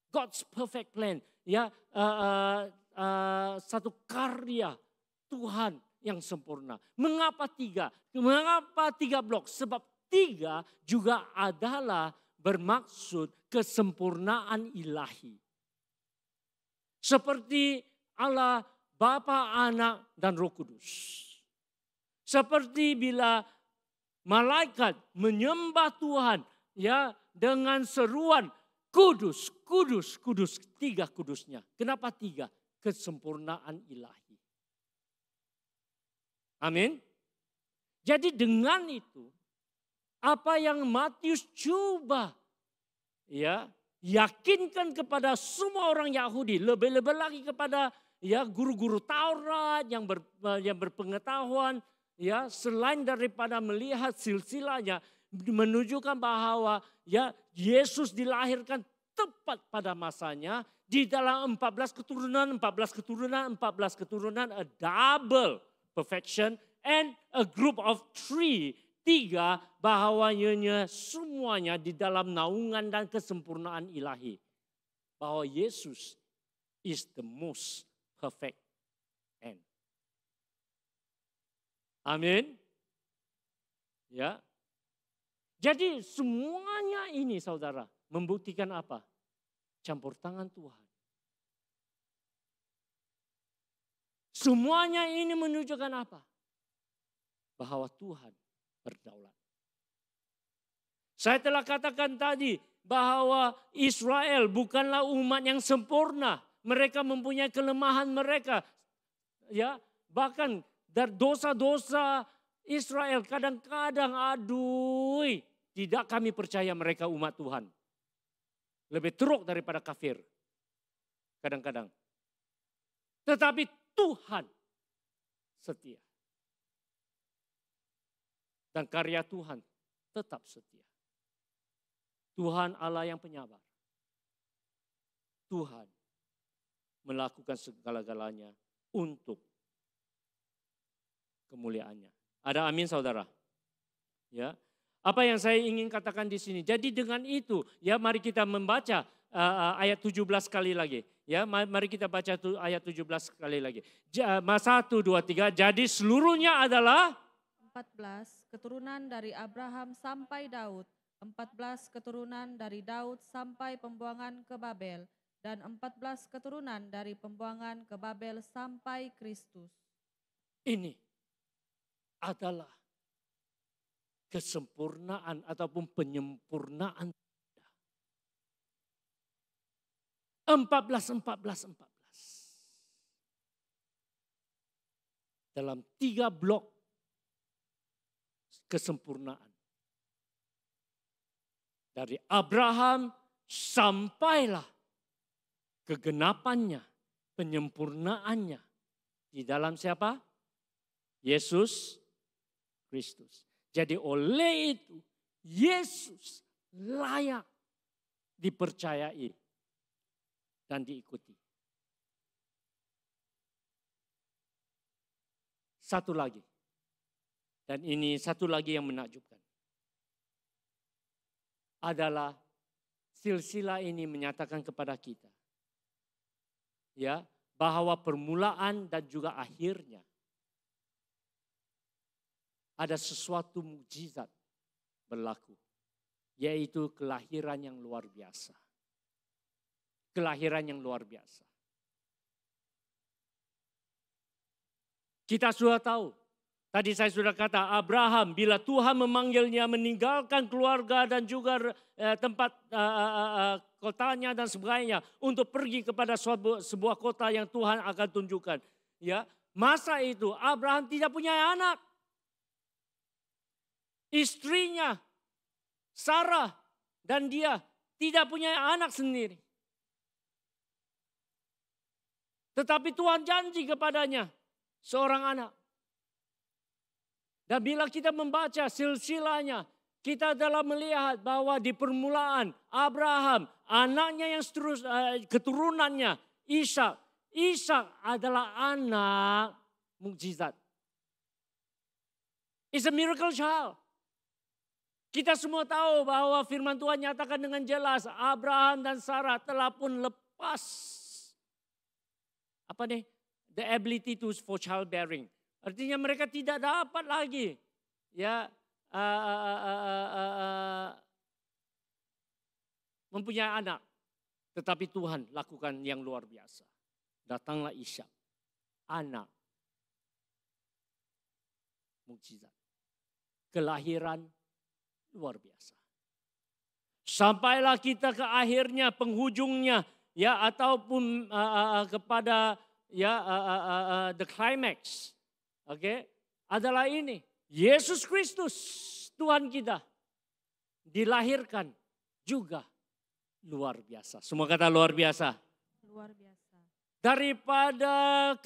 God's perfect plan, satu karya Tuhan yang sempurna. Mengapa 3? Mengapa 3 blok? Sebab tiga juga adalah bermaksud kesempurnaan ilahi. Seperti Allah Bapa, Anak, dan Roh Kudus. Seperti bila malaikat menyembah Tuhan ya dengan seruan kudus, kudus, kudus, tiga kudusnya. Kenapa tiga? Kesempurnaan ilahi. Amin. Jadi dengan itu apa yang Matius coba ya yakinkan kepada semua orang Yahudi, lebih-lebih lagi kepada ya guru-guru Taurat yang berpengetahuan ya selain daripada melihat silsilahnya menunjukkan bahwa ya Yesus dilahirkan tepat pada masanya di dalam 14 keturunan, a double perfection and a group of three, tiga bahwanya semuanya di dalam naungan dan kesempurnaan ilahi. Bahwa Yesus is the most perfect end. Amin. Ya. Jadi semuanya ini saudara membuktikan apa? Campur tangan Tuhan. Semuanya ini menunjukkan apa? Bahwa Tuhan berdaulat. Saya telah katakan tadi bahwa Israel bukanlah umat yang sempurna. Mereka mempunyai kelemahan mereka. Ya, bahkan dari dosa-dosa Israel kadang-kadang aduh, tidak kami percaya mereka umat Tuhan. Lebih teruk daripada kafir. Kadang-kadang. Tetapi Tuhan setia. Dan karya Tuhan tetap setia. Tuhan Allah yang penyabar. Tuhan melakukan segala-galanya untuk kemuliaannya. Ada amin saudara? Ya. Apa yang saya ingin katakan di sini. Jadi dengan itu ya mari kita membaca ayat 17 kali lagi. Ya, mari kita baca ayat 17 sekali lagi. 1, 2, 3. Jadi seluruhnya adalah 14 keturunan dari Abraham sampai Daud, 14 keturunan dari Daud sampai pembuangan ke Babel, dan 14 keturunan dari pembuangan ke Babel sampai Kristus. Ini adalah kesempurnaan ataupun penyempurnaan. 14. Dalam 3 blok kesempurnaan. Dari Abraham sampailah kegenapannya, penyempurnaannya. Di dalam siapa? Yesus Kristus. Jadi oleh itu Yesus layak dipercayai dan diikuti. Satu lagi. Dan ini satu lagi yang menakjubkan. Adalah silsilah ini menyatakan kepada kita. Ya, bahwa permulaan dan juga akhirnya ada sesuatu mukjizat berlaku. Yaitu kelahiran yang luar biasa. Kelahiran yang luar biasa. Kita sudah tahu. Tadi saya sudah kata Abraham bila Tuhan memanggilnya meninggalkan keluarga dan juga tempat kotanya dan sebagainya. Untuk pergi kepada sebuah kota yang Tuhan akan tunjukkan. Ya, masa itu Abraham tidak punya anak. Istrinya Sarah dan dia tidak punya anak sendiri. Tetapi Tuhan janji kepadanya seorang anak. Dan bila kita membaca silsilahnya, kita dalam melihat bahwa di permulaan Abraham, anaknya yang keturunannya Ishak. Ishak adalah anak mukjizat. It's a miracle child. Kita semua tahu bahwa firman Tuhan nyatakan dengan jelas Abraham dan Sarah telah pun lepas the ability for childbearing. Artinya mereka tidak dapat lagi ya mempunyai anak. Tetapi Tuhan lakukan yang luar biasa. Datanglah Ishak, anak. Mukjizat. Kelahiran luar biasa. Sampailah kita ke akhirnya, penghujungnya, ya, ataupun kepada the climax. Oke, adalah ini. Yesus Kristus, Tuhan kita, dilahirkan juga luar biasa. Semua kata luar biasa. Luar biasa. Daripada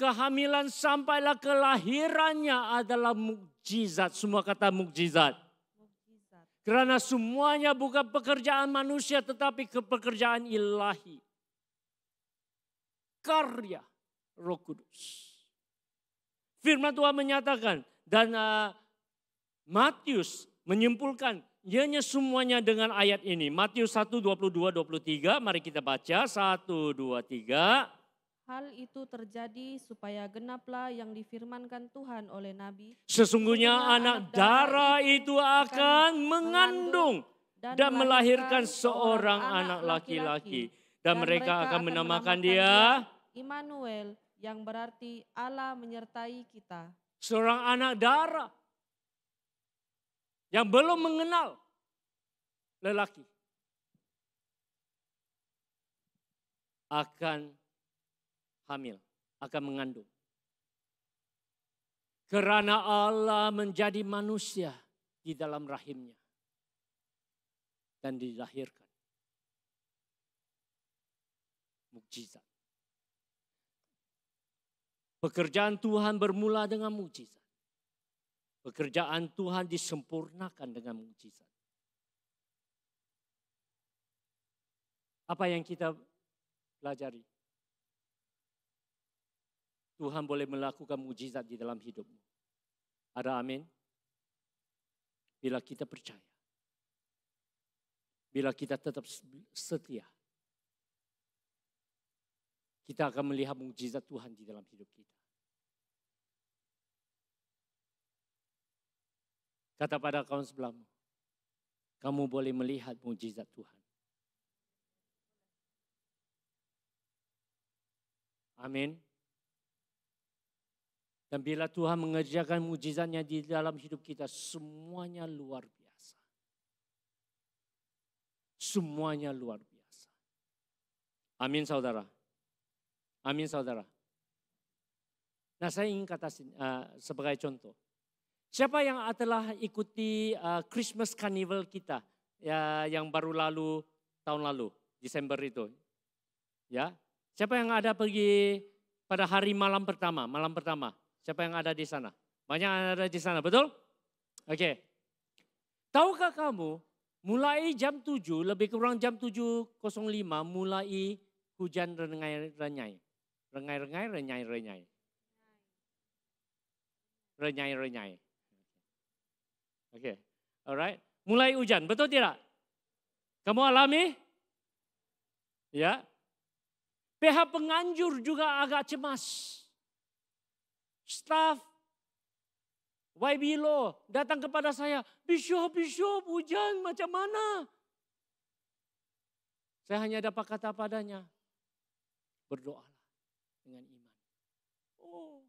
kehamilan sampailah kelahirannya adalah mukjizat. Semua kata mukjizat. Mukjizat. Karena semuanya bukan pekerjaan manusia tetapi pekerjaan ilahi. Karya Roh Kudus. Firman Tuhan menyatakan dan Matius menyimpulkan ianya semuanya dengan ayat ini. Matius 1, 22, 23. Mari kita baca 1, 2, 3. Hal itu terjadi supaya genaplah yang difirmankan Tuhan oleh Nabi. Sesungguhnya anak darah itu akan mengandung dan melahirkan seorang anak laki-laki. Dan mereka akan menamakan dia Immanuel, yang berarti Allah menyertai kita. seorang anak darah yang belum mengenal lelaki. Akan hamil, akan mengandung. Karena Allah menjadi manusia di dalam rahimnya. Dan dilahirkan. Mukjizat. Pekerjaan Tuhan bermula dengan mukjizat. Pekerjaan Tuhan disempurnakan dengan mukjizat. Apa yang kita pelajari? Tuhan boleh melakukan mukjizat di dalam hidupmu. Ada amin? Bila kita percaya. Bila kita tetap setia. Kita akan melihat mukjizat Tuhan di dalam hidup kita. Kata pada kawan sebelahmu, kamu boleh melihat mukjizat Tuhan. Amin. Dan bila Tuhan mengerjakan mukjizatnya di dalam hidup kita, semuanya luar biasa. Semuanya luar biasa. Amin saudara. Amin saudara. Nah saya ingin kata sebagai contoh. Siapa yang telah ikuti Christmas Carnival kita ya, yang baru lalu tahun lalu, Desember itu. Ya, siapa yang ada pergi pada hari malam pertama? Siapa yang ada di sana? Banyak yang ada di sana, betul? Oke. Tahukah kamu, mulai jam 7, lebih kurang jam 7.05, mulai hujan rengai-renyai. Renyai. Oke, alright. Mulai hujan, betul tidak? Kamu alami? Ya. Pihak penganjur juga agak cemas. Staf YB-Lo datang kepada saya, Bishop, hujan macam mana? Saya hanya dapat kata padanya, berdoalah dengan iman. Oh.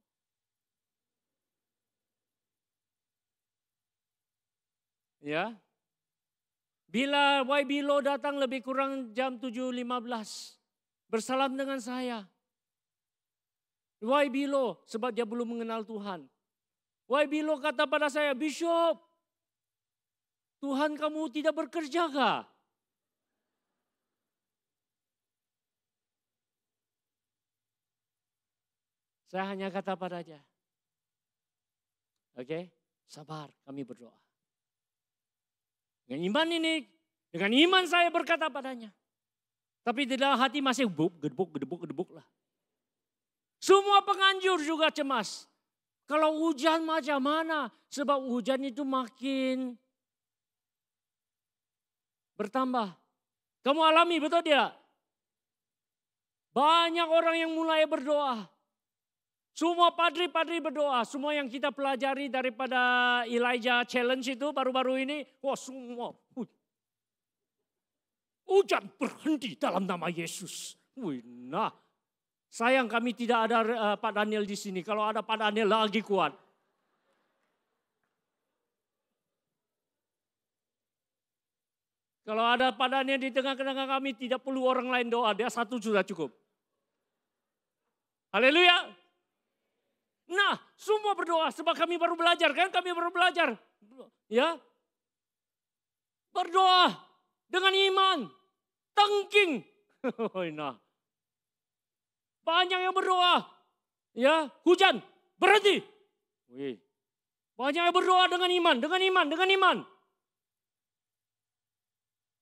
Ya. Bila YB-Lo datang lebih kurang jam 7.15, bersalam dengan saya. YB-Lo sebab dia belum mengenal Tuhan. YB-Lo kata pada saya, Bishop, Tuhan kamu tidak bekerja kah? Saya hanya kata padanya, oke, sabar, kami berdoa. Dengan iman saya berkata padanya. Tapi di dalam hati masih gedebuk lah. Semua penganjur juga cemas. Kalau hujan macam mana? Sebab hujan itu makin bertambah. Kamu alami betul tidak? Banyak orang yang mulai berdoa. Semua padri-padri berdoa, semua yang kita pelajari daripada Elijah Challenge itu baru-baru ini, wah semua. Hujan berhenti dalam nama Yesus. Nah, sayang kami tidak ada Pak Daniel di sini. Kalau ada Pak Daniel lagi kuat. Kalau ada Pak Daniel di tengah-tengah kami, tidak perlu orang lain doa. Dia satu sudah cukup. Haleluya. Nah, semua berdoa sebab kami baru belajar kan? Kami baru belajar. Ya. Berdoa dengan iman. Tengking. Nah. Banyak yang berdoa. Ya, hujan berhenti. Banyak yang berdoa dengan iman, dengan iman, dengan iman.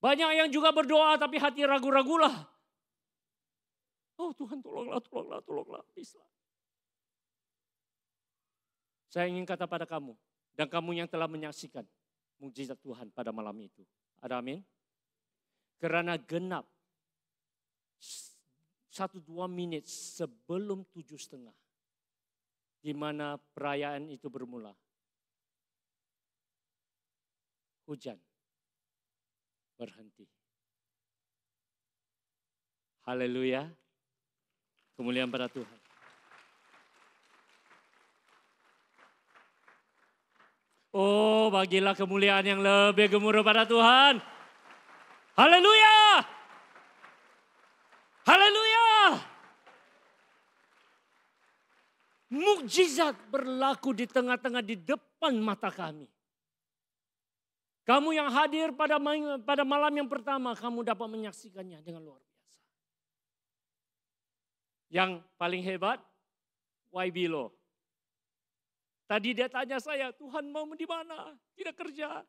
Banyak yang juga berdoa tapi hati ragu-ragulah. Oh Tuhan tolonglah, tolonglah, tolonglah. Bisa. Saya ingin kata pada kamu dan kamu yang telah menyaksikan mukjizat Tuhan pada malam itu. Ada amin? Karena genap 1-2 menit sebelum 7:30 di mana perayaan itu bermula. Hujan berhenti. Haleluya. Kemuliaan pada Tuhan. Oh, bagilah kemuliaan yang lebih gemuruh pada Tuhan. Haleluya. Haleluya. Mukjizat berlaku di tengah-tengah di depan mata kami. Kamu yang hadir pada malam yang pertama, kamu dapat menyaksikannya dengan luar biasa. Yang paling hebat, YB Lo. Tadi dia tanya saya, Tuhan mau di mana? Tidak kerja.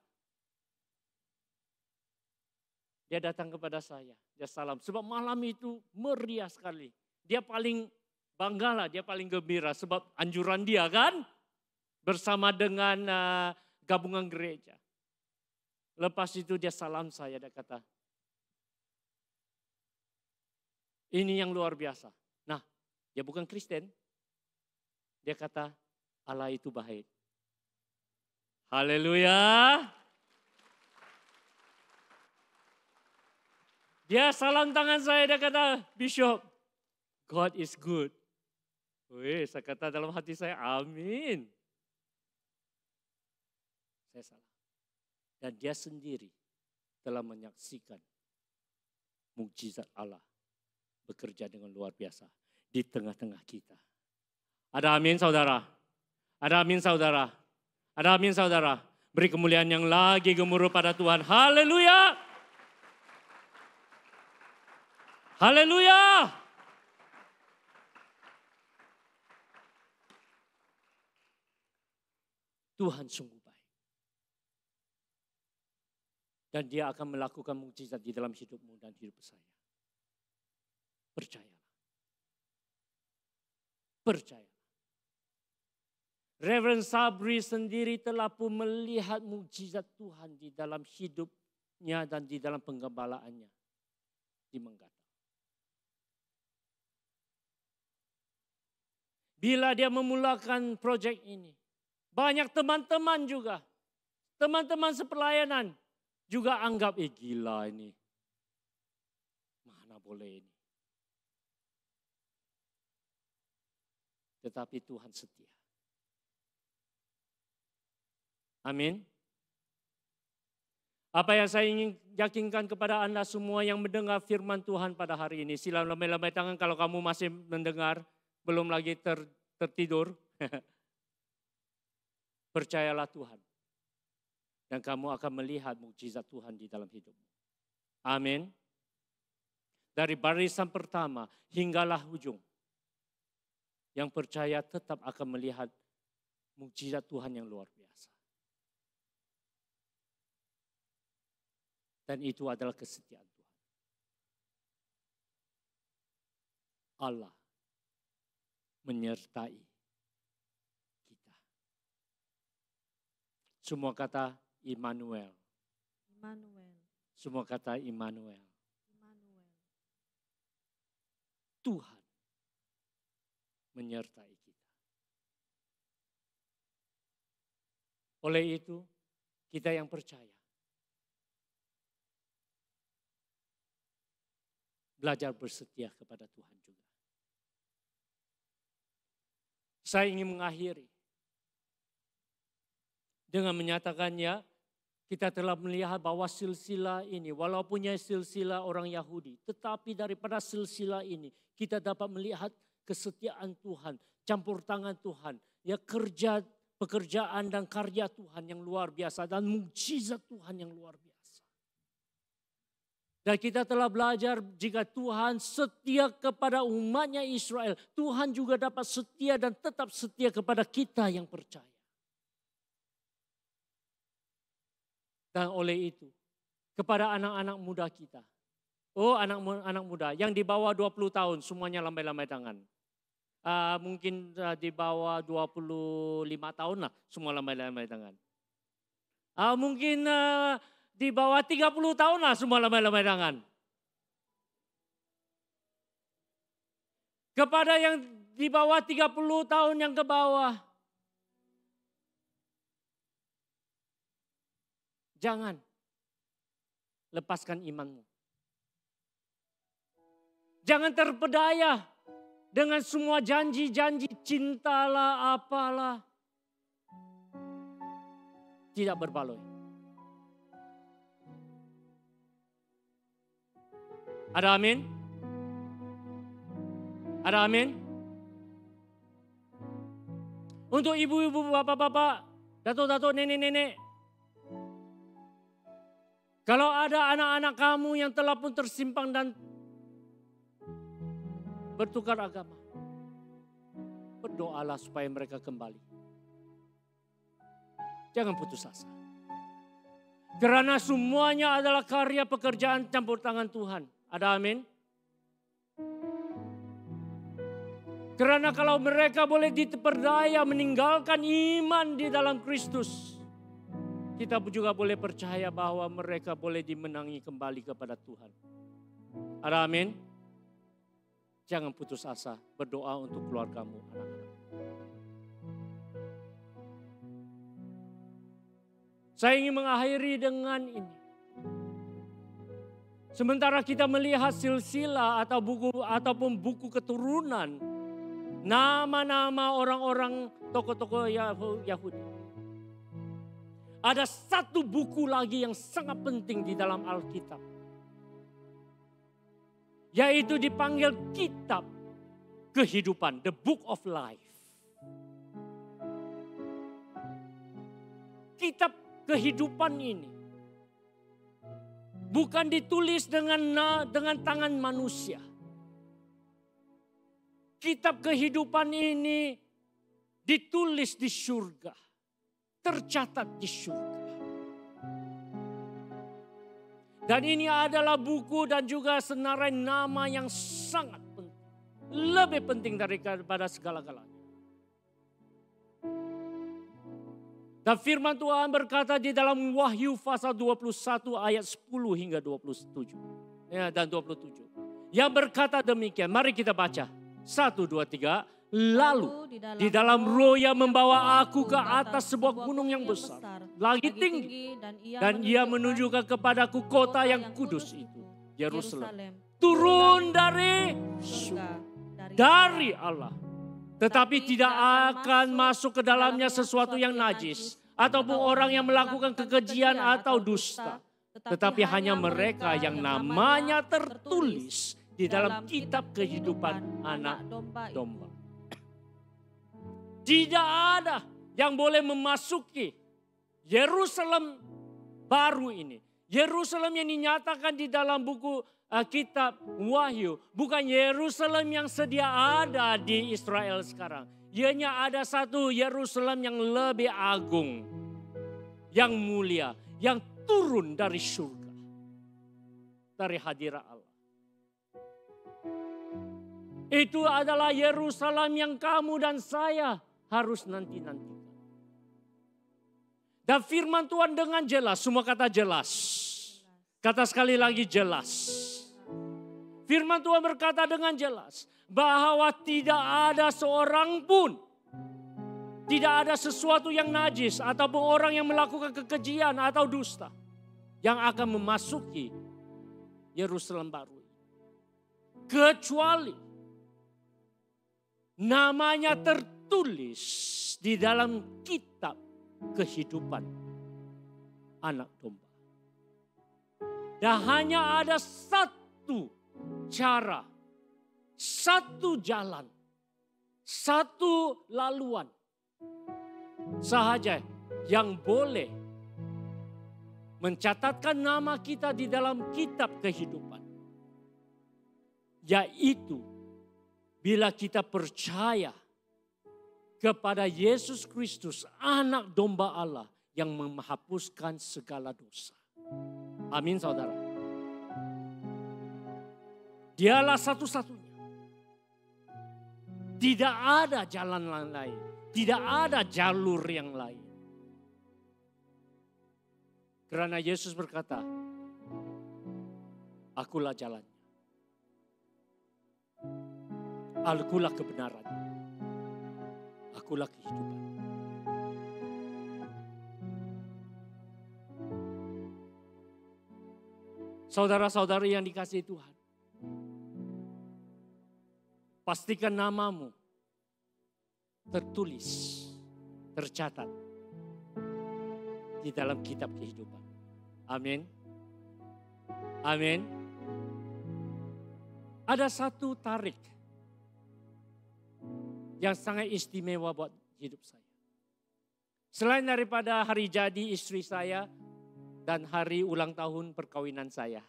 Dia datang kepada saya, dia salam. Sebab malam itu meriah sekali. Dia paling bangga lah, dia paling gembira. Sebab anjuran dia kan, bersama dengan gabungan gereja. Lepas itu dia salam saya, dia kata, ini yang luar biasa. Nah, dia bukan Kristen. Dia kata, Allah itu baik. Haleluya. Dia salam tangan saya, dia kata, Bishop, God is good. Wih, saya kata dalam hati saya, amin. Saya salah. Dan dia sendiri telah menyaksikan mukjizat Allah bekerja dengan luar biasa di tengah-tengah kita. Ada amin saudara? Ada amin saudara? Ada amin saudara? Beri kemuliaan yang lagi gemuruh pada Tuhan. Haleluya! Haleluya! Tuhan sungguh baik. Dan dia akan melakukan mukjizat di dalam hidupmu dan hidup saya. Percayalah. Percayalah. Reverend Sabri sendiri telah pun melihat mukjizat Tuhan di dalam hidupnya dan di dalam penggembalaannya di Menggata. Bila dia memulakan proyek ini, banyak teman-teman juga, teman-teman sepelayanan juga anggap, gila ini, mana boleh ini. Tetapi Tuhan setia. Amin. Apa yang saya ingin yakinkan kepada Anda semua yang mendengar firman Tuhan pada hari ini. Sila lambai-lambai tangan kalau kamu masih mendengar, belum lagi tertidur. Percayalah Tuhan. Dan kamu akan melihat mukjizat Tuhan di dalam hidupmu. Amin. Dari barisan pertama hinggalah ujung. Yang percaya tetap akan melihat mukjizat Tuhan yang luar biasa. Dan itu adalah kesetiaan Tuhan. Allah menyertai kita. Semua kata Immanuel. Immanuel. Semua kata Immanuel. Immanuel. Tuhan menyertai kita. Oleh itu, kita yang percaya, belajar bersetia kepada Tuhan juga. Saya ingin mengakhiri dengan menyatakannya, kita telah melihat bahwa silsilah ini, walaupun silsilah orang Yahudi, tetapi daripada silsilah ini kita dapat melihat kesetiaan Tuhan, campur tangan Tuhan, ya pekerjaan dan karya Tuhan yang luar biasa dan mukjizat Tuhan yang luar biasa. Dan kita telah belajar jika Tuhan setia kepada umatnya Israel, Tuhan juga dapat setia dan tetap setia kepada kita yang percaya. Dan oleh itu, kepada anak-anak muda kita. Anak muda yang di bawah 20 tahun semuanya lambai-lambai tangan. Mungkin di bawah 25 tahun lah semua lambai-lambai tangan. Mungkin di bawah 30 tahun lah semua lambai-lambai tangan. Kepada yang di bawah 30 tahun yang ke bawah. Jangan lepaskan imanmu. Jangan terpedaya dengan semua janji-janji cintalah apalah. Tidak berbaloi. Ada amin? Ada amin? Untuk ibu-ibu, bapak-bapak, datuk-datuk, nenek-nenek. Kalau ada anak-anak kamu yang telah pun tersimpang dan bertukar agama. Berdoalah supaya mereka kembali. Jangan putus asa. Karena semuanya adalah karya pekerjaan campur tangan Tuhan. Ada amin? Karena kalau mereka boleh diperdaya meninggalkan iman di dalam Kristus, kita juga boleh percaya bahwa mereka boleh dimenangi kembali kepada Tuhan. Ada amin? Jangan putus asa, berdoa untuk keluargamu, anak-anak. Saya ingin mengakhiri dengan ini. Sementara kita melihat silsilah atau buku keturunan, nama-nama orang-orang tokoh-tokoh Yahudi. Ada satu buku lagi yang sangat penting di dalam Alkitab. Yaitu dipanggil kitab kehidupan, the book of life. Kitab kehidupan ini bukan ditulis dengan tangan manusia. Kitab kehidupan ini ditulis di surga, tercatat di surga. Dan ini adalah buku dan juga senarai nama yang sangat penting. Lebih penting daripada segala-galanya. Dan firman Tuhan berkata di dalam Wahyu pasal 21 ayat 10 hingga 27. Ya, dan 27. Yang berkata demikian, mari kita baca. 1, 2, 3. Lalu di dalam roh yang membawa aku ke atas sebuah gunung yang besar, lagi tinggi, dan ia menunjukkan kepadaku kota yang kudus itu, Yerusalem, turun dari surga, dari Allah. Tetapi tidak akan masuk ke dalamnya sesuatu yang najis, ataupun orang yang melakukan kekejian atau dusta. Tetapi hanya mereka yang namanya tertulis di dalam kitab kehidupan anak domba. Tidak ada yang boleh memasuki Yerusalem baru ini. Yerusalem yang dinyatakan di dalam buku kitab Wahyu. Bukan Yerusalem yang sedia ada di Israel sekarang. Ianya ada satu Yerusalem yang lebih agung. Yang mulia. Yang turun dari surga. Dari hadirat Allah. Itu adalah Yerusalem yang kamu dan saya harus nanti-nantikan. Dan firman Tuhan dengan jelas, semua kata jelas. Kata sekali lagi jelas. Firman Tuhan berkata dengan jelas bahwa tidak ada seorang pun Tidak ada sesuatu yang najis ataupun orang yang melakukan kekejian atau dusta yang akan memasuki Yerusalem baru. Kecuali namanya tertulis di dalam kitab kehidupan anak domba. Dan hanya ada satu cara, satu jalan, satu laluan sahaja yang boleh mencatatkan nama kita di dalam kitab kehidupan. Yaitu bila kita percaya kepada Yesus Kristus, anak domba Allah yang menghapuskan segala dosa. Amin saudara. Dialah satu-satunya. Tidak ada jalan lain. Tidak ada jalur yang lain. Karena Yesus berkata, akulah jalannya. Akulah kebenaran. Akulah kehidupan. Saudara-saudari yang dikasihi Tuhan. Pastikan namamu tertulis, tercatat di dalam kitab kehidupan. Amin. Amin. Ada satu tarik yang sangat istimewa buat hidup saya. Selain daripada hari jadi istri saya dan hari ulang tahun perkawinan saya.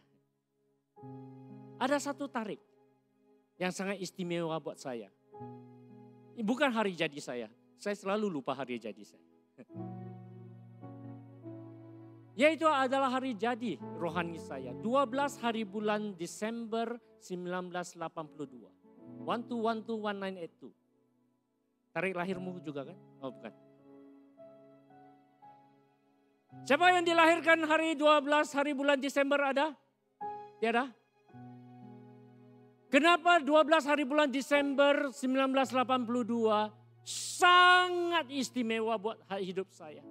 Ada satu tarik yang sangat istimewa buat saya. Bukan hari jadi saya selalu lupa hari jadi saya. Yaitu adalah hari jadi rohani saya. 12 hari bulan Desember 1982. 12121982. Tarik lahirmu juga kan? Oh bukan. Siapa yang dilahirkan hari 12 hari bulan Desember ada? Tiada? Kenapa 12 hari bulan Desember 1982 sangat istimewa buat hidup saya?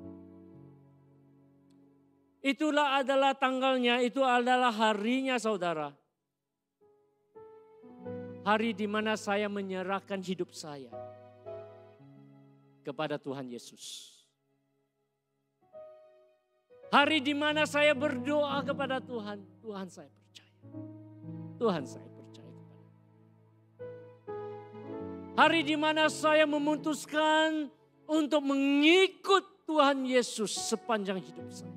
Itulah adalah tanggalnya, itu adalah harinya saudara. Hari di mana saya menyerahkan hidup saya kepada Tuhan Yesus. Hari di mana saya berdoa kepada Tuhan, Tuhan saya percaya. Tuhan saya percaya. Hari di mana saya memutuskan untuk mengikut Tuhan Yesus sepanjang hidup saya.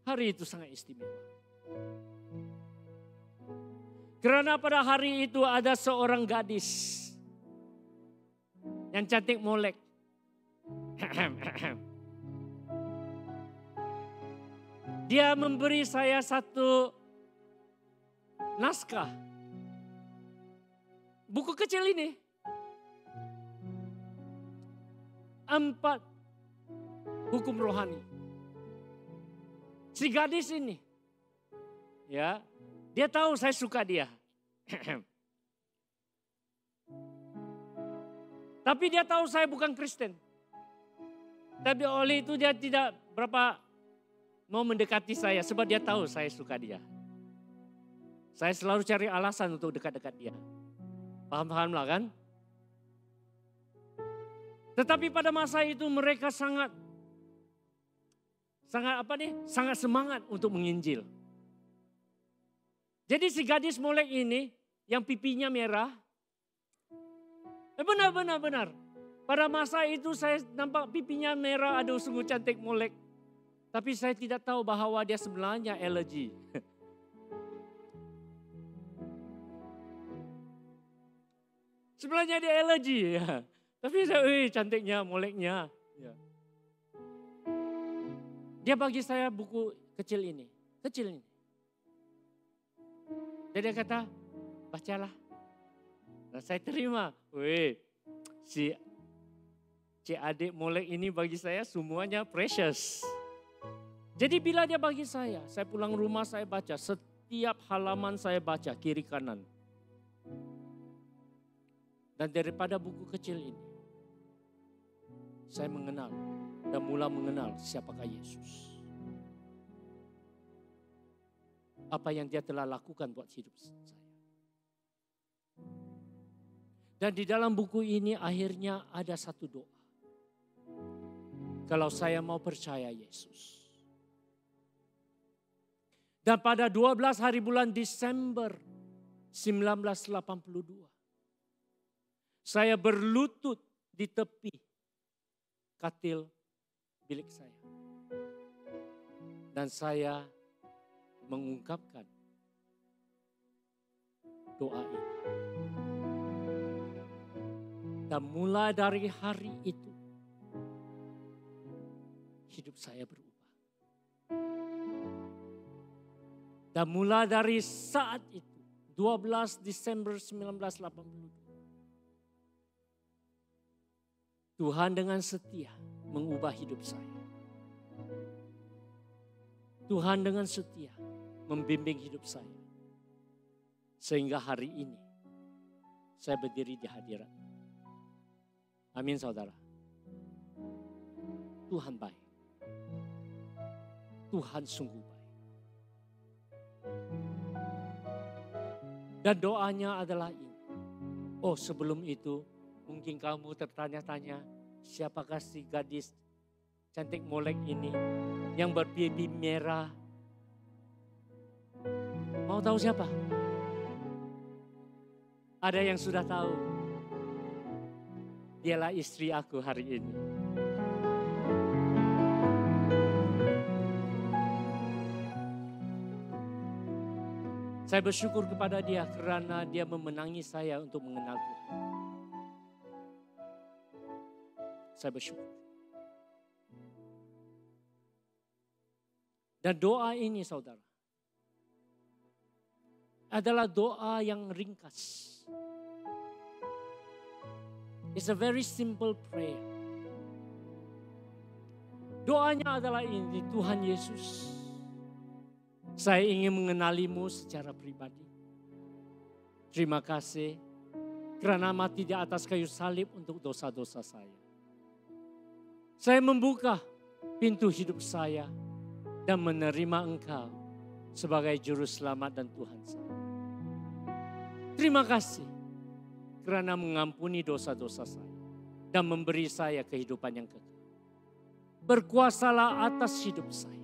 Hari itu sangat istimewa. Karena pada hari itu ada seorang gadis yang cantik molek. Dia memberi saya satu naskah. Buku kecil ini. 4 hukum rohani. Si gadis ini. Ya, dia tahu saya suka dia. Tapi dia tahu saya bukan Kristen. Tapi oleh itu dia tidak berapa mau mendekati saya sebab dia tahu saya suka dia. Saya selalu cari alasan untuk dekat-dekat dia. Paham-pahamlah kan? Tetapi pada masa itu mereka sangat semangat untuk menginjil. Jadi si gadis molek ini yang pipinya merah. Benar. Pada masa itu saya nampak pipinya merah, aduh sungguh cantik molek. Tapi saya tidak tahu bahwa dia sebenarnya alergi. Sebenarnya dia alergi ya. Tapi saya, cantiknya, moleknya. Ya. Dia bagi saya buku kecil ini. Jadi dia kata, bacalah. Dan saya terima. Si adik molek ini bagi saya semuanya precious. Jadi bila dia bagi saya pulang rumah saya baca. Setiap halaman saya baca kiri kanan. Dan daripada buku kecil ini, saya mengenal dan mulai mengenal siapakah Yesus. Apa yang dia telah lakukan buat hidup saya. Dan di dalam buku ini akhirnya ada satu doa. Kalau saya mau percaya Yesus. Dan pada 12 hari bulan Desember 1982. Saya berlutut di tepi katil bilik saya. Dan saya mengungkapkan doa ini. Dan mulai dari hari itu, hidup saya berubah. Dan mulai dari saat itu, 12 Desember 1982, Tuhan dengan setia mengubah hidup saya. Tuhan dengan setia membimbing hidup saya. Sehingga hari ini saya berdiri di hadirat. Amin saudara. Tuhan baik. Tuhan sungguh baik. Dan doanya adalah ini. Oh, sebelum itu mungkin kamu tertanya-tanya, siapakah si gadis cantik molek ini yang berpipi merah? Mau tahu siapa? Ada yang sudah tahu. Dialah istri aku hari ini. Saya bersyukur kepada dia karena dia memenangi saya untuk mengenal Tuhan. Saya bersyukur. Dan doa ini saudara, adalah doa yang ringkas. It's a very simple prayer. Doanya adalah ini, Tuhan Yesus, saya ingin mengenalimu secara pribadi. Terima kasih karena mati di atas kayu salib untuk dosa-dosa saya. Saya membuka pintu hidup saya dan menerima Engkau sebagai juru selamat dan Tuhan saya. Terima kasih karena mengampuni dosa-dosa saya dan memberi saya kehidupan yang kekal. Berkuasalah atas hidup saya.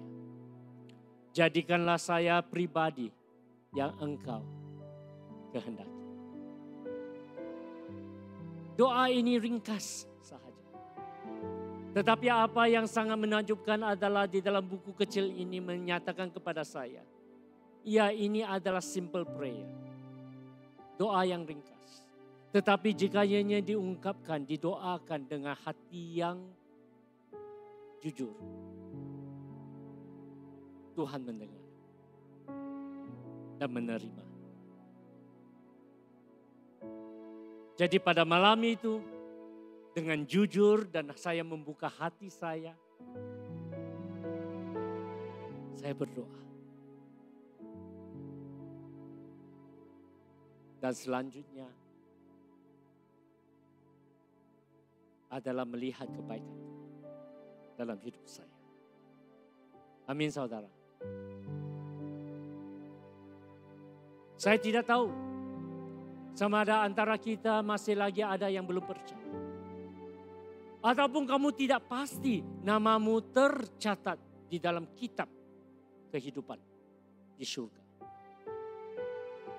Jadikanlah saya pribadi yang Engkau kehendaki. Doa ini ringkas sahaja. Tetapi apa yang sangat menakjubkan adalah di dalam buku kecil ini menyatakan kepada saya, ya ini adalah simple prayer. Doa yang ringkas. Tetapi jika ianya diungkapkan, didoakan dengan hati yang jujur, Tuhan mendengar dan menerima. Jadi pada malam itu, dengan jujur dan saya membuka hati saya berdoa. Dan selanjutnya adalah melihat kebaikan dalam hidup saya. Amin saudara. Saya tidak tahu sama ada antara kita masih lagi ada yang belum percaya. Ataupun kamu tidak pasti namamu tercatat di dalam kitab kehidupan di surga.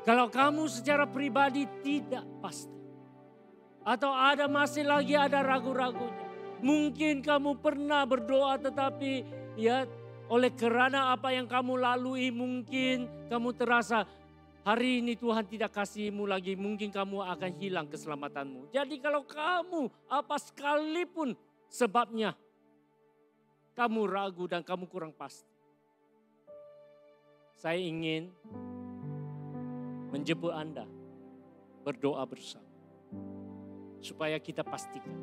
Kalau kamu secara pribadi tidak pasti. Atau masih lagi ada ragu-ragunya. Mungkin kamu pernah berdoa tetapi ya oleh kerana apa yang kamu lalui mungkin kamu terasa hari ini Tuhan tidak kasihmu lagi. Mungkin kamu akan hilang keselamatanmu. Jadi kalau kamu apa sekalipun sebabnya kamu ragu dan kamu kurang pasti. Saya ingin menjemput Anda berdoa bersama. Supaya kita pastikan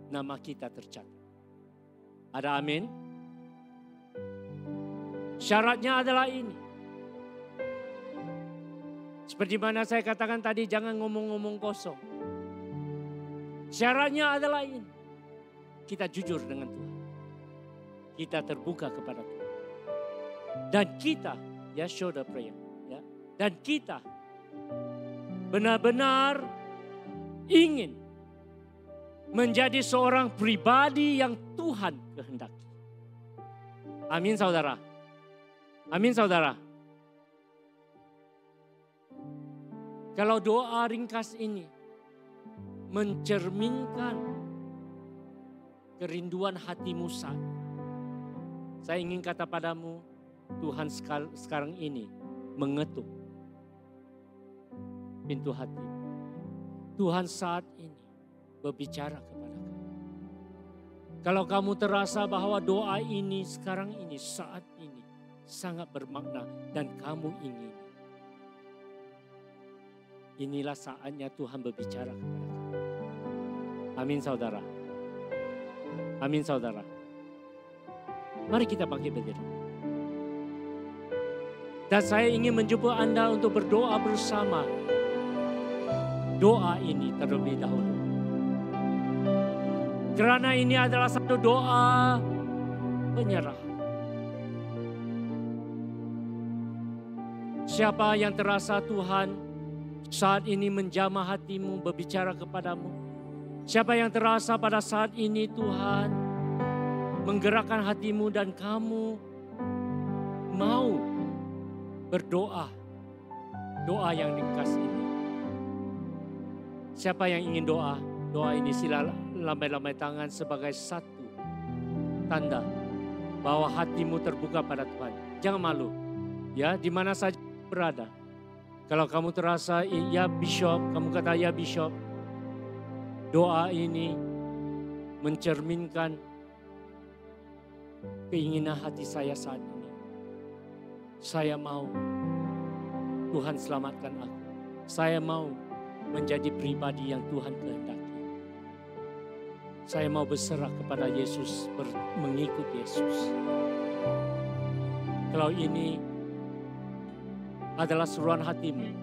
nama kita tercatat. Ada amin? Syaratnya adalah ini. Seperti mana saya katakan tadi, jangan ngomong-ngomong kosong. Syaratnya adalah ini. Kita jujur dengan Tuhan. Kita terbuka kepada Tuhan. Dan kita, ya show the prayer. Ya, dan kita benar-benar ingin menjadi seorang pribadi yang Tuhan kehendaki. Amin saudara. Amin saudara. Kalau doa ringkas ini mencerminkan kerinduan hatimu saat ini, saya ingin kata padamu, Tuhan sekarang ini mengetuk pintu hati. Tuhan saat ini berbicara kepada kamu. Kalau kamu terasa bahwa doa ini sekarang ini, saat ini sangat bermakna dan kamu ingin, inilah saatnya Tuhan berbicara kepada kamu. Amin saudara. Amin saudara. Mari kita bangkit berdiri. Dan saya ingin menjemput Anda untuk berdoa bersama. Doa ini terlebih dahulu. Karena ini adalah satu doa penyerahan. Siapa yang terasa Tuhan saat ini menjamah hatimu, berbicara kepadamu. Siapa yang terasa pada saat ini Tuhan menggerakkan hatimu dan kamu mau berdoa. Doa yang ringkas ini. Siapa yang ingin doa? Doa ini sila lambai-lambai tangan sebagai satu tanda bahwa hatimu terbuka pada Tuhan. Jangan malu. Ya, di mana saja berada. Kalau kamu terasa ya Bishop, kamu kata ya Bishop. Doa ini mencerminkan keinginan hati saya saat ini. Saya mau Tuhan selamatkan aku. Saya mau menjadi pribadi yang Tuhan kehendaki. Saya mau berserah kepada Yesus, mengikut Yesus. Kalau ini adalah seruan hatimu,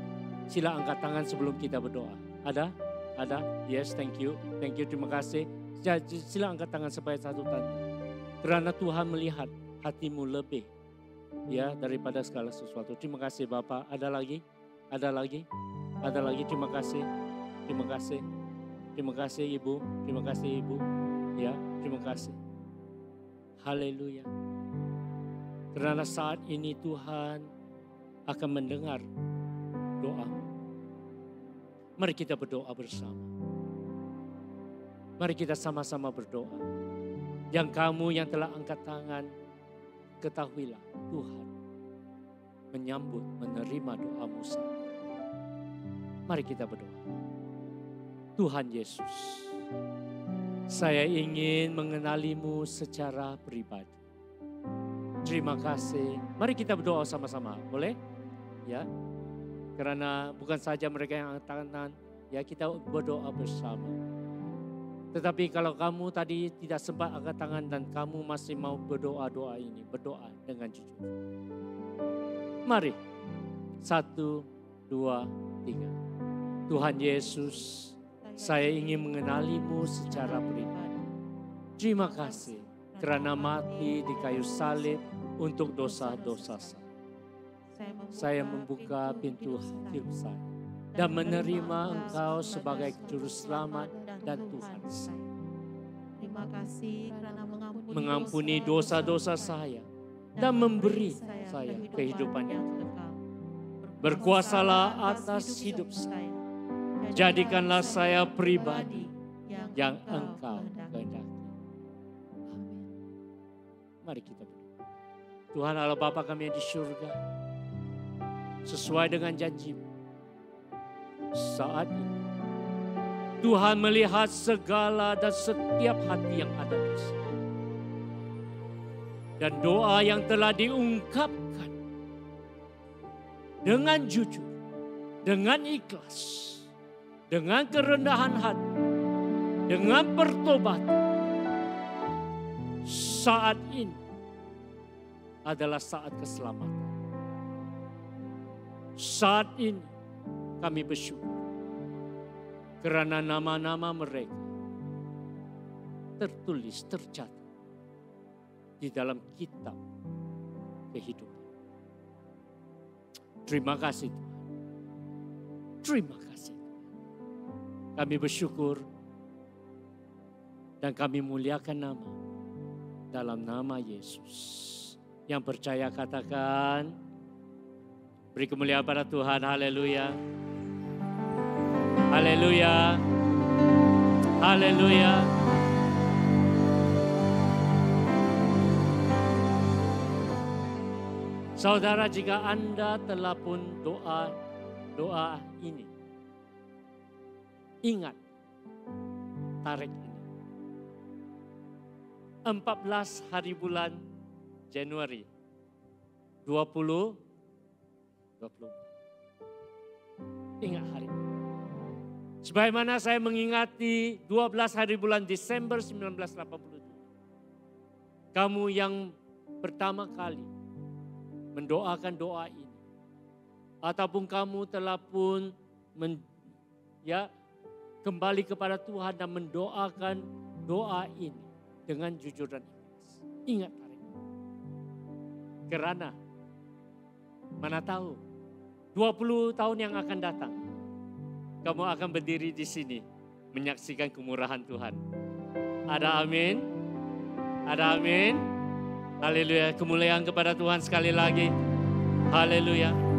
sila angkat tangan sebelum kita berdoa. Ada? Ada? Yes, thank you. Thank you, terima kasih. Sila angkat tangan supaya satu tanda. Karena Tuhan melihat hatimu lebih ya daripada segala sesuatu. Terima kasih Bapak. Ada lagi? Ada lagi? Ada lagi? Terima kasih. Terima kasih. Terima kasih Ibu. Terima kasih Ibu. Ya, terima kasih. Haleluya. Karena saat ini Tuhan akan mendengar doamu. Mari kita berdoa bersama. Mari kita sama-sama berdoa. Yang kamu yang telah angkat tangan, ketahuilah Tuhan menyambut, menerima doamu saat ini. Mari kita berdoa. Tuhan Yesus, saya ingin mengenalimu secara pribadi. Terima kasih. Mari kita berdoa sama-sama, boleh? Ya, karena bukan saja mereka yang angkat tangan, ya kita berdoa bersama. Tetapi kalau kamu tadi tidak sempat angkat tangan dan kamu masih mau berdoa-doa ini, berdoa dengan jujur. Mari, 1, 2, 3. Tuhan Yesus, saya ingin mengenalimu secara pribadi. Terima kasih karena mati di kayu salib untuk dosa-dosa saya. Saya membuka pintu hidup saya dan menerima Engkau sebagai Juru Selamat dan Tuhan saya. Terima kasih karena mengampuni dosa-dosa saya dan memberi saya kehidupan yang kekal. Berkuasalah atas hidup saya. Jadikanlah saya pribadi yang Engkau kehendaki. Mari kita berdoa. Tuhan Allah Bapa kami yang di surga, sesuai dengan janji-Mu, saat ini Tuhan melihat segala dan setiap hati yang ada di sini. Dan doa yang telah diungkapkan dengan jujur, dengan ikhlas, dengan kerendahan hati, dengan pertobatan, saat ini adalah saat keselamatan. Saat ini kami bersyukur karena nama-nama mereka tertulis, tercatat di dalam kitab kehidupan. Terima kasih Tuhan. Terima kasih Tuhan. Kami bersyukur dan kami muliakan nama dalam nama Yesus. Yang percaya katakan, beri kemuliaan pada Tuhan, haleluya. Haleluya. Haleluya. Saudara, jika Anda telah pun doa ini, ingat, tarik ini. 14 hari bulan Januari 2024. Ingat hari ini. Sebagaimana saya mengingati 12 hari bulan Desember 1982. Kamu yang pertama kali mendoakan doa ini. Ataupun kamu telah pun kembali kepada Tuhan dan mendoakan doa ini dengan jujur dan ikhlas. Ingat hari ini. Karena mana tahu 20 tahun yang akan datang kamu akan berdiri di sini menyaksikan kemurahan Tuhan. Ada amin? Ada amin? Haleluya, kemuliaan kepada Tuhan sekali lagi. Haleluya.